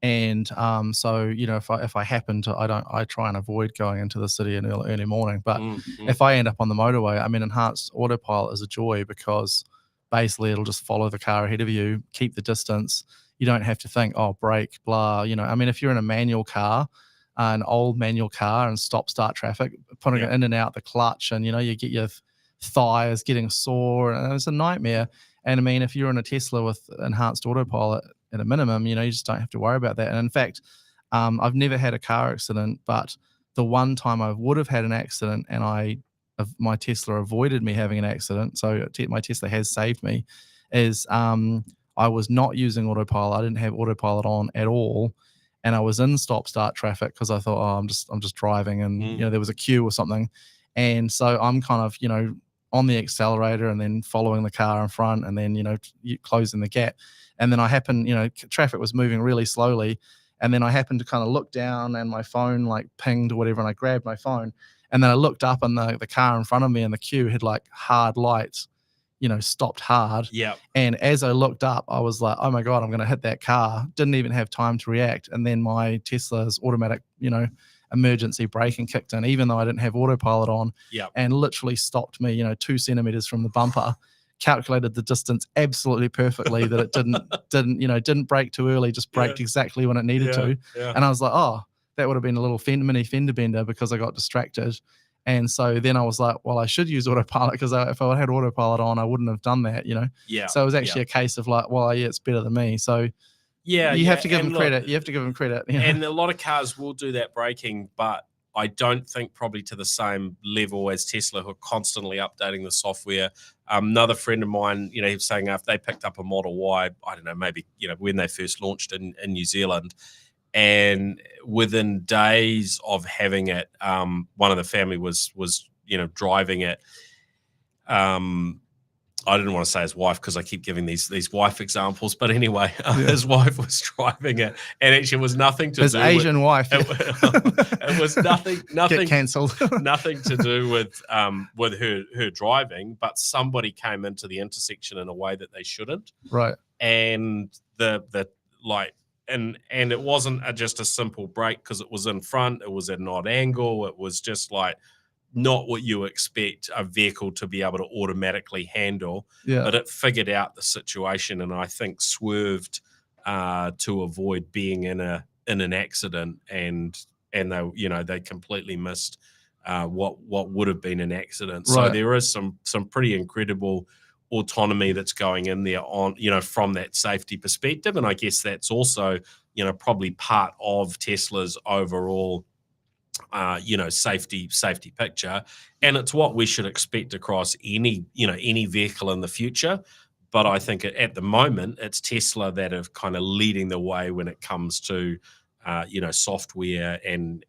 Speaker 3: And so, if I happen to, I try and avoid going into the city in early morning. But if I end up on the motorway, I mean, enhanced autopilot is a joy because basically it'll just follow the car ahead of you, keep the distance. You don't have to think, brake, blah. I mean, if you're in a manual car, an old manual car, and stop-start traffic, putting it in and out the clutch, and you get your thighs getting sore, and it's a nightmare. And I mean, if you're in a Tesla with enhanced autopilot, at a minimum, you just don't have to worry about that. And in fact, I've never had a car accident, but the one time I would have had an accident and my Tesla avoided me having an accident, so my Tesla has saved me, is I was not using autopilot. I didn't have autopilot on at all, and I was in stop-start traffic because I thought, I'm just driving, and there was a queue or something, and so I'm kind of on the accelerator and then following the car in front, and then closing the gap. And then I happened, traffic was moving really slowly. And then I happened to kind of look down, and my phone like pinged or whatever. And I grabbed my phone, and then I looked up, and the car in front of me in the queue had like hard lights, stopped hard.
Speaker 2: Yeah.
Speaker 3: And as I looked up, I was like, oh my God, I'm going to hit that car. Didn't even have time to react. And then my Tesla's automatic, emergency braking kicked in, even though I didn't have autopilot on, and literally stopped me, 2 centimeters from the bumper. Calculated the distance absolutely perfectly, that it didn't brake too early, just braked exactly when it needed to.
Speaker 2: Yeah.
Speaker 3: And I was like, that would have been a little mini fender bender because I got distracted. And so then I was like, well, I should use autopilot, because if I had autopilot on, I wouldn't have done that,
Speaker 2: Yeah.
Speaker 3: So it was actually a case of like, well, yeah, it's better than me. So you have to give them credit. You have to give them credit.
Speaker 2: And a lot of cars will do that braking, but I don't think probably to the same level as Tesla, who are constantly updating the software. Another friend of mine, he was saying if they picked up a Model Y, I don't know, maybe, when they first launched in New Zealand, and within days of having it, one of the family was driving it. I didn't want to say his wife because I keep giving these wife examples, but anyway, his wife was driving it, and actually it was nothing to
Speaker 3: his
Speaker 2: do
Speaker 3: Asian
Speaker 2: with,
Speaker 3: wife.
Speaker 2: It was nothing
Speaker 3: Get cancelled.
Speaker 2: nothing to do with her driving, but somebody came into the intersection in a way that they shouldn't,
Speaker 3: Right.
Speaker 2: and and it wasn't just a simple brake because it was in front, it was at an odd angle, it was just like not what you expect a vehicle to be able to automatically handle.
Speaker 3: Yeah.
Speaker 2: But it figured out the situation, and I think swerved to avoid being in an accident, and they completely missed what would have been an accident.
Speaker 3: Right.
Speaker 2: So there is some pretty incredible autonomy that's going in there on from that safety perspective, and I guess that's also probably part of Tesla's overall safety picture, and it's what we should expect across any vehicle in the future. But I think at the moment it's Tesla that are kind of leading the way when it comes to software and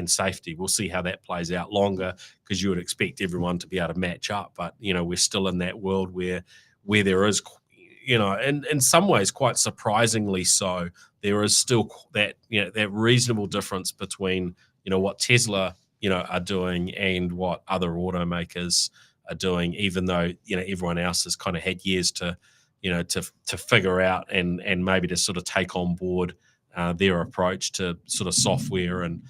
Speaker 2: safety. We'll see how that plays out longer, because you would expect everyone to be able to match up, but we're still in that world where there is in some ways quite surprisingly so, there is still that that reasonable difference between what Tesla are doing and what other automakers are doing, even though everyone else has kind of had years to to figure out and maybe to sort of take on board their approach to sort of software and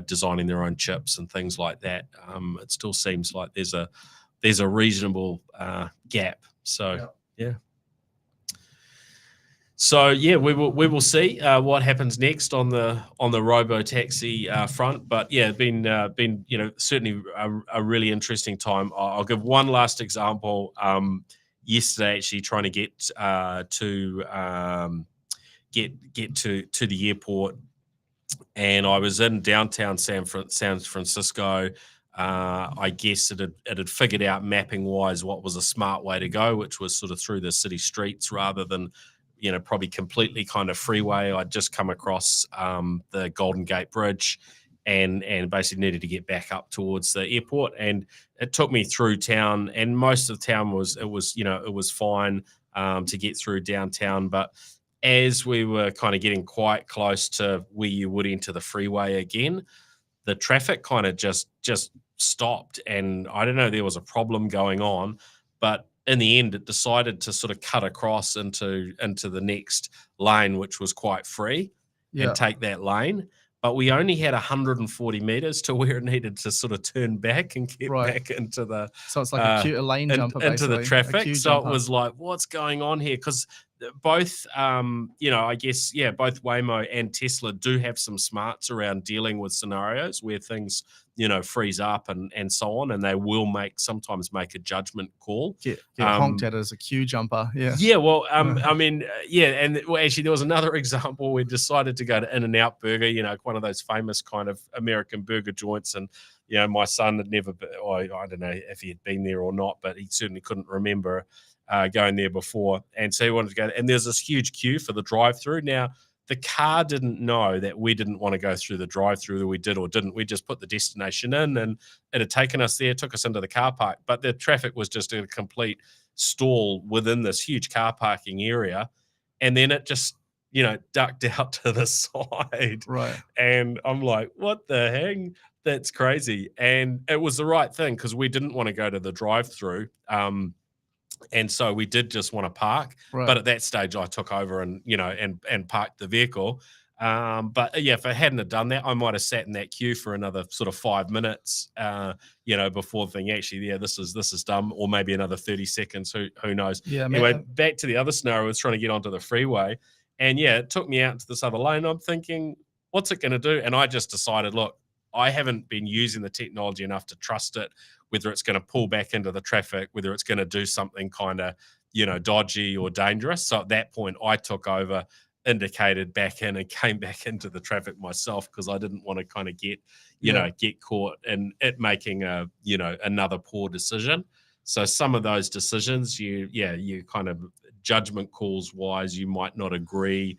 Speaker 2: designing their own chips and things like that. It still seems like there's a reasonable gap. So yeah. So yeah, we will see what happens next on the robo taxi front. But yeah, been certainly a really interesting time. I'll give one last example. Yesterday, actually trying to get to the airport, and I was in downtown San Francisco. I guess it had figured out mapping wise what was a smart way to go, which was sort of through the city streets rather than probably completely kind of freeway. I'd just come across the Golden Gate Bridge and basically needed to get back up towards the airport. And it took me through town, and most of the town was fine to get through downtown. But as we were kind of getting quite close to where you would enter the freeway again, the traffic kind of just stopped. And I don't know, there was a problem going on, but in the end, it decided to sort of cut across into the next lane, which was quite free, and take that lane. But we only had 140 meters to where it needed to sort of turn back and get back into the.
Speaker 3: So it's like a lane jumper,
Speaker 2: into the traffic. So
Speaker 3: jumper.
Speaker 2: It was like, what's going on here? Because both, I guess, both Waymo and Tesla do have some smarts around dealing with scenarios where things, freeze up and so on, and they will sometimes make a judgment call.
Speaker 3: Get honked at as a queue jumper. Yeah.
Speaker 2: Yeah. Well, and actually, there was another example. We decided to go to In-N-Out Burger, one of those famous kind of American burger joints, and my son had never been, I don't know if he had been there or not, but he certainly couldn't remember going there before. And so he wanted to go, and there's this huge queue for the drive-through. Now, the car didn't know that we didn't want to go through the drive-through, that we did or didn't. We just put the destination in, and it had taken us there, took us into the car park. But the traffic was just in a complete stall within this huge car parking area. And then it just, ducked out to the side.
Speaker 3: Right.
Speaker 2: And I'm like, what the heck? That's crazy. And it was the right thing, because we didn't want to go to the drive-through. And so we did just want to park.
Speaker 3: Right.
Speaker 2: But at that stage, I took over and parked the vehicle. But yeah, if I hadn't have done that, I might have sat in that queue for another sort of 5 minutes, before thinking, actually, this is dumb, or maybe another 30 seconds. Who knows?
Speaker 3: Yeah.
Speaker 2: Anyway, back to the other scenario. I was trying to get onto the freeway, and it took me out into this other lane. I'm thinking, what's it going to do? And I just decided, look, I haven't been using the technology enough to trust it, whether it's going to pull back into the traffic, whether it's going to do something kind of, dodgy or dangerous. So at that point, I took over indicated back in and came back into the traffic myself because I didn't want to kind of get caught in it making another poor decision. So some of those decisions, you kind of judgment calls wise, you might not agree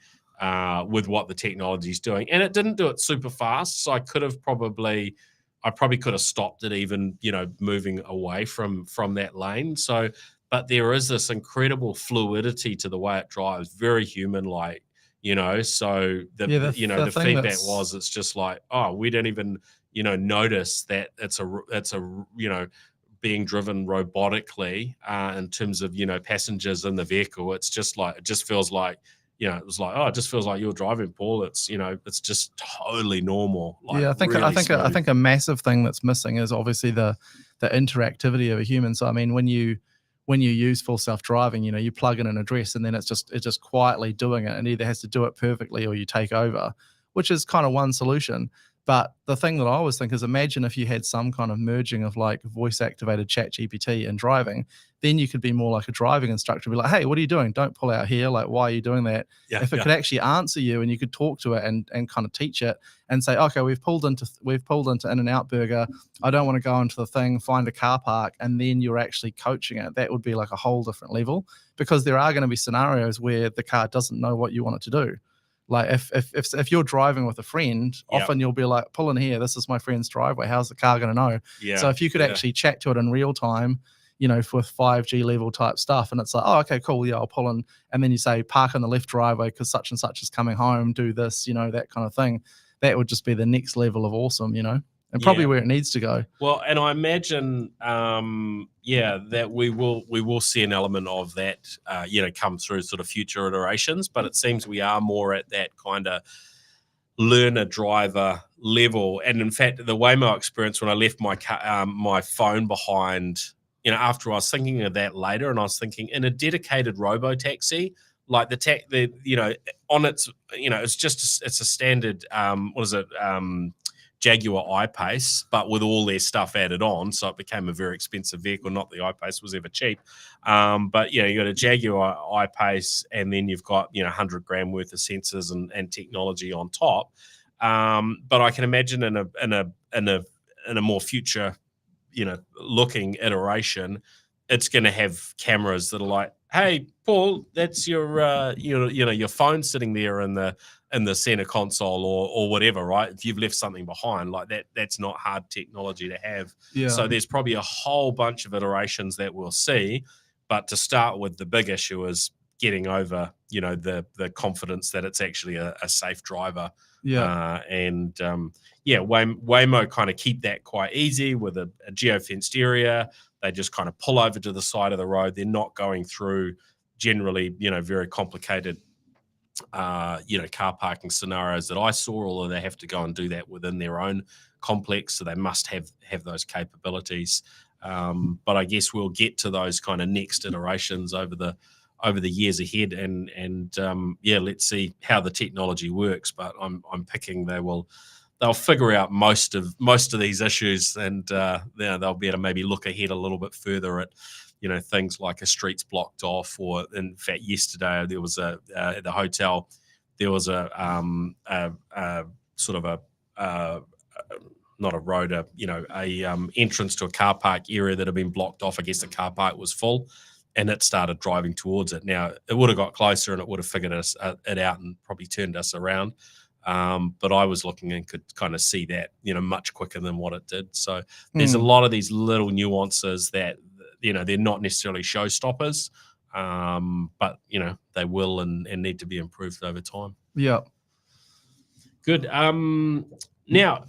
Speaker 2: with what the technology is doing, and it didn't do it super fast. So I probably could have stopped it even, moving away from that lane. So, but there is this incredible fluidity to the way it drives, very human-like, So the feedback was, it's just like, oh, we don't even, notice that it's a being driven robotically in terms of passengers in the vehicle. It's just like, it just feels like, it was like, oh, it just feels like you're driving, Paul. It's it's just totally normal.
Speaker 3: I think a massive thing that's missing is obviously the interactivity of a human. So I mean, when you use full self-driving, you plug in an address and then it's just quietly doing it, and either has to do it perfectly or you take over, which is kind of one solution. But the thing that I always think is, imagine if you had some kind of merging of like voice-activated chat GPT and driving, then you could be more like a driving instructor, be like, hey, what are you doing? Don't pull out here. Like, why are you doing that? If it could actually answer you and you could talk to it and kind of teach it and say, okay, we've pulled into In-N-Out Burger. I don't want to go into the thing, find a car park, and then you're actually coaching it. That would be like a whole different level, because there are going to be scenarios where the car doesn't know what you want it to do. Like if you're driving with a friend, often you'll be like, pull in here, this is my friend's driveway. How's the car going to know? So if you could actually chat to it in real time, with 5G level type stuff, and it's like, oh, okay, cool, I'll pull in, and then you say park on the left driveway because such and such is coming home, do this, that kind of thing. That would just be the next level of awesome, and probably where it needs to go.
Speaker 2: Well, and I imagine, that we will see an element of that, come through sort of future iterations. But it seems we are more at that kind of learner driver level. And in fact, the Waymo experience, when I left my my phone behind, after I was thinking of that later, and I was thinking in a dedicated robo-taxi, like on its, it's a standard, Jaguar I-Pace, but with all their stuff added on, so it became a very expensive vehicle. Not the I-Pace was ever cheap, but you got a Jaguar I-Pace, and then you've got 100 grand worth of sensors and technology on top. But I can imagine in a more future, looking iteration, it's going to have cameras that are like, hey, Paul, that's your your phone sitting there in the center console or whatever, right? If you've left something behind, like that's not hard technology to have. So there's probably a whole bunch of iterations that we'll see. But to start with, the big issue is getting over, the confidence that it's actually a safe driver. Waymo kind of keep that quite easy with a geofenced area. They just kind of pull over to the side of the road. They're not going through generally, very complicated, car parking scenarios that I saw, although they have to go and do that within their own complex. So they must have those capabilities. But I guess we'll get to those kind of next iterations over the years ahead, and let's see how the technology works. But I'm picking they'll figure out most of these issues, and they'll be able to maybe look ahead a little bit further at things like a street's blocked off, or in fact yesterday there was at the hotel there was a sort of a not a road, entrance to a car park area that had been blocked off. I guess the car park was full, and it started driving towards it. Now, it would have got closer and it would have figured it out and probably turned us around. But I was looking and could kind of see that, much quicker than what it did. So there's a lot of these little nuances that, they're not necessarily showstoppers, but, they will and need to be improved over time.
Speaker 3: Yeah.
Speaker 2: Good. Now,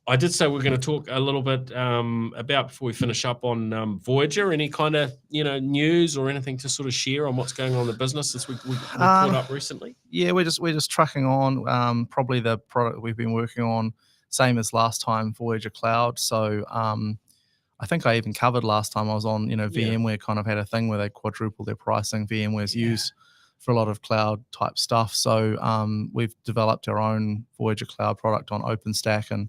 Speaker 2: I did say we're going to talk a little bit about, before we finish up, on Voyager. Any kind of news or anything to sort of share on what's going on in the business since we caught up recently?
Speaker 3: Yeah, we're just trucking on. Probably the product we've been working on, same as last time, Voyager Cloud. So I think I even covered last time I was on. VMware kind of had a thing where they quadrupled their pricing. VMware's used for a lot of cloud type stuff. So we've developed our own Voyager Cloud product on OpenStack and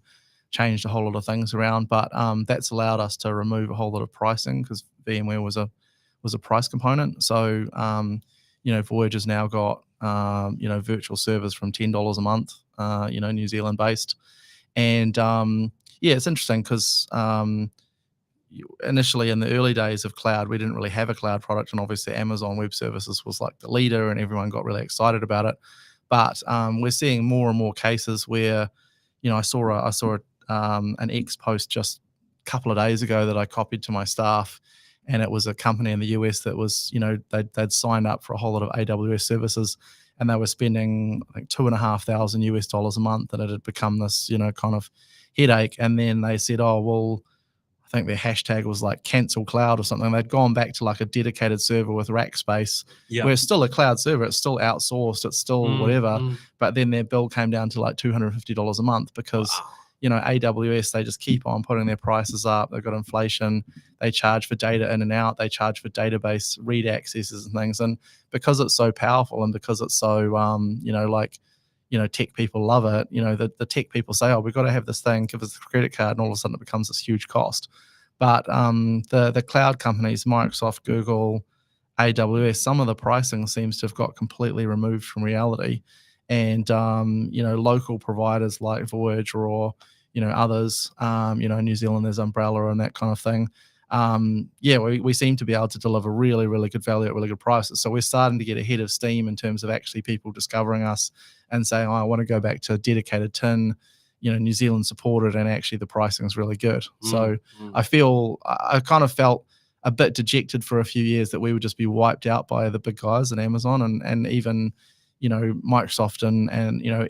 Speaker 3: changed a whole lot of things around, but that's allowed us to remove a whole lot of pricing, because VMware was a price component. So Voyager's now got virtual servers from $10 a month, New Zealand based. And it's interesting because initially in the early days of cloud, we didn't really have a cloud product, and obviously Amazon Web Services was like the leader, and everyone got really excited about it. But we're seeing more and more cases where, I saw an X post just a couple of days ago that I copied to my staff, and it was a company in the US that was, they'd signed up for a whole lot of AWS services, and they were spending I think $2,500 a month, and it had become this, kind of headache. And then they said, oh well, I think their hashtag was like cancel cloud or something. They'd gone back to like a dedicated server with rack space, where it's still a cloud server, it's still outsourced, it's still whatever. But then their bill came down to like $250 a month because, AWS, they just keep on putting their prices up. They've got inflation. They charge for data in and out. They charge for database read accesses and things. And because it's so powerful and because it's so, tech people love it, the tech people say, oh, we've got to have this thing, give us a credit card, and all of a sudden it becomes this huge cost. But the cloud companies, Microsoft, Google, AWS, some of the pricing seems to have got completely removed from reality. And, local providers like Voyager or, others, New Zealand, there's Umbrella and that kind of thing. We seem to be able to deliver really, really good value at really good prices. So we're starting to get ahead of steam in terms of actually people discovering us and saying, oh, I want to go back to a dedicated tin, New Zealand supported, and actually the pricing is really good. So I kind of felt a bit dejected for a few years that we would just be wiped out by the big guys and Amazon and even, Microsoft and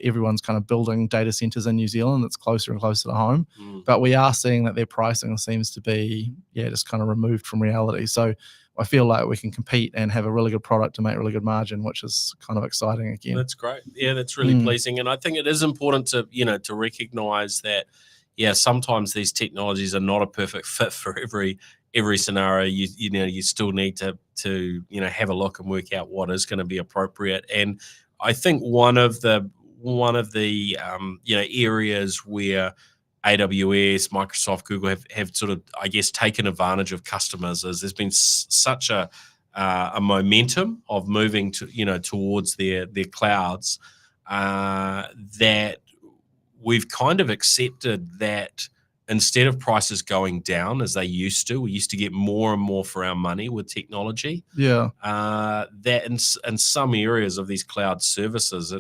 Speaker 3: everyone's kind of building data centers in New Zealand that's closer and closer to home. But we are seeing that their pricing seems to be, just kind of removed from reality. So I feel like we can compete and have a really good product to make really good margin, which is kind of exciting again.
Speaker 2: That's great. Yeah, that's really pleasing. And I think it is important to, to recognize that, sometimes these technologies are not a perfect fit for every scenario. You still need to have a look and work out what is going to be appropriate. And I think one of the areas where AWS, Microsoft, Google have sort of, I guess, taken advantage of customers is there's been such a momentum of moving to towards their clouds that we've kind of accepted that instead of prices going down as they used to, we used to get more and more for our money with technology.
Speaker 3: Yeah.
Speaker 2: That in some areas of these cloud services,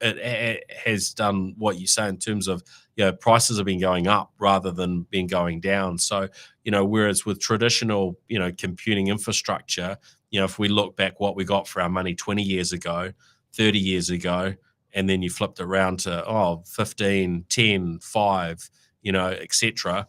Speaker 2: it has done what you say in terms of, prices have been going up rather than been going down. So, whereas with traditional, computing infrastructure, if we look back what we got for our money 20 years ago, 30 years ago, and then you flipped around to 15, 10, 5, etc.,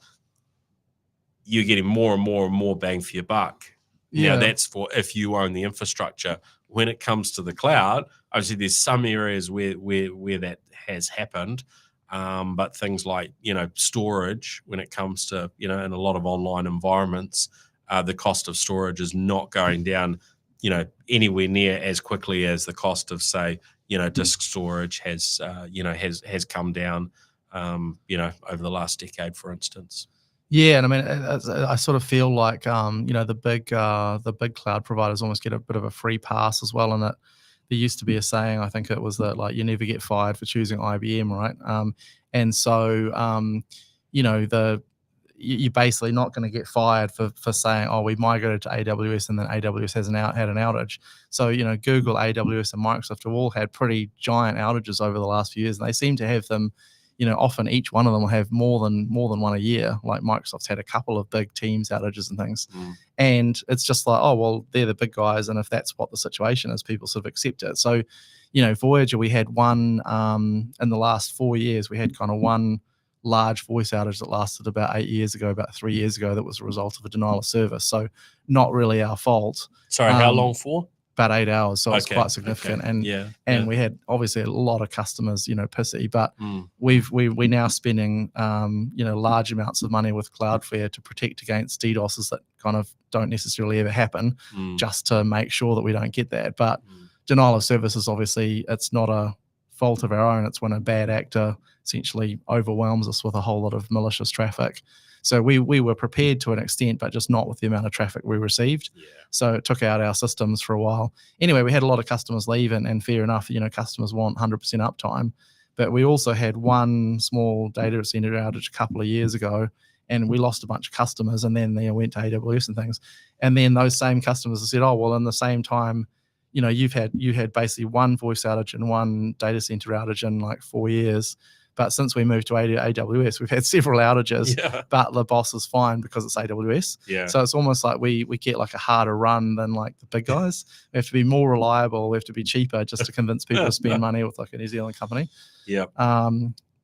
Speaker 2: you're getting more and more and more bang for your buck.
Speaker 3: Yeah.
Speaker 2: That's for if you own the infrastructure. When it comes to the cloud, obviously there's some areas where that has happened, but things like storage, when it comes to in a lot of online environments, the cost of storage is not going down anywhere near as quickly as the cost of, say, disk storage has come down over the last decade, for instance.
Speaker 3: Yeah, and I mean, I sort of feel like the big cloud providers almost get a bit of a free pass as well. And that there used to be a saying, I think it was that like you never get fired for choosing IBM, right? And so you're basically not going to get fired for saying, oh, we migrated to AWS and then AWS had an outage. So Google, AWS, and Microsoft have all had pretty giant outages over the last few years, and they seem to have them. Often each one of them will have more than one a year. Like Microsoft's had a couple of big Teams outages and things. And it's just like, oh, well, they're the big guys. And if that's what the situation is, people sort of accept it. So, Voyager, we had one in the last 4 years, we had kind of one large voice outage that lasted about 8 years ago, about 3 years ago, that was a result of a denial of service. So not really our fault.
Speaker 2: Sorry, how long for?
Speaker 3: About 8 hours, so it's quite significant.
Speaker 2: Okay.
Speaker 3: And we had obviously a lot of customers, pissy, but we're now spending large amounts of money with Cloudflare to protect against DDoSes that kind of don't necessarily ever happen, just to make sure that we don't get that. But denial of service is obviously, it's not a fault of our own. It's when a bad actor essentially overwhelms us with a whole lot of malicious traffic. So we were prepared to an extent, but just not with the amount of traffic we received.
Speaker 2: Yeah.
Speaker 3: So it took out our systems for a while. Anyway, we had a lot of customers leave, and fair enough, customers want 100% uptime. But we also had one small data center outage a couple of years ago, and we lost a bunch of customers, and then they went to AWS and things. And then those same customers said, oh, well, in the same time, you had basically one voice outage and one data center outage in like 4 years. But since we moved to AWS, we've had several outages, but the boss is fine because it's AWS.
Speaker 2: Yeah.
Speaker 3: So it's almost like we get like a harder run than like the big guys. We have to be more reliable. We have to be cheaper just to convince people to spend money with like a New Zealand company.
Speaker 2: Yeah.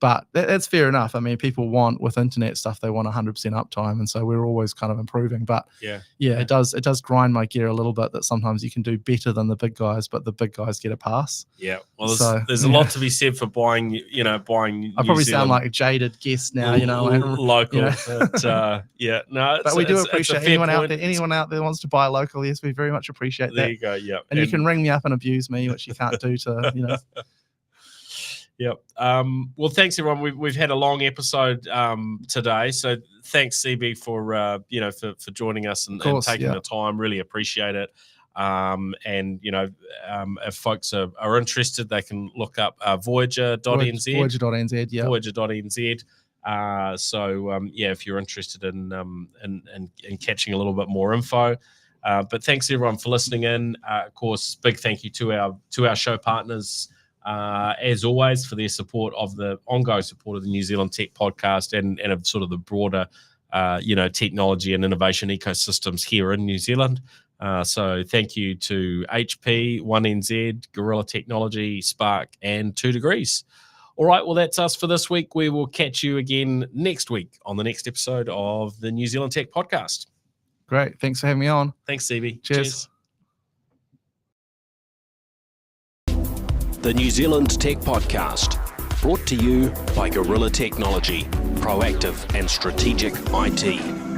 Speaker 3: But that's fair enough. I mean, people want, with internet stuff, they want 100% uptime, and so we're always kind of improving. But it does grind my gear a little bit that sometimes you can do better than the big guys, but the big guys get a pass.
Speaker 2: Yeah, well, there's a lot to be said for buying. I
Speaker 3: probably sound like a jaded guest now,
Speaker 2: local. But,
Speaker 3: but we do appreciate anyone out there wants to buy local. Yes, we very much appreciate that.
Speaker 2: There you go. Yeah,
Speaker 3: and you can ring me up and abuse me, which you can't do to
Speaker 2: Yep. Well, thanks everyone. We've had a long episode today, so thanks Seeby for for joining us and taking the time. Really appreciate it. If folks are interested, they can look up Voyager.nz.
Speaker 3: Voyager.nz. Yeah.
Speaker 2: Voyager.nz. If you're interested in catching a little bit more info. But thanks everyone for listening in. Of course, big thank you to our show partners. As always, for their support of the ongoing support of the New Zealand Tech Podcast and of sort of the broader, technology and innovation ecosystems here in New Zealand. So thank you to HP, 1NZ, Gorilla Technology, Spark, and 2 Degrees. All right, well, that's us for this week. We will catch you again next week on the next episode of the New Zealand Tech Podcast.
Speaker 3: Great. Thanks for having me on.
Speaker 2: Thanks, Seeby.
Speaker 3: Cheers.
Speaker 1: The New Zealand Tech Podcast, brought to you by Gorilla Technology, proactive and strategic IT.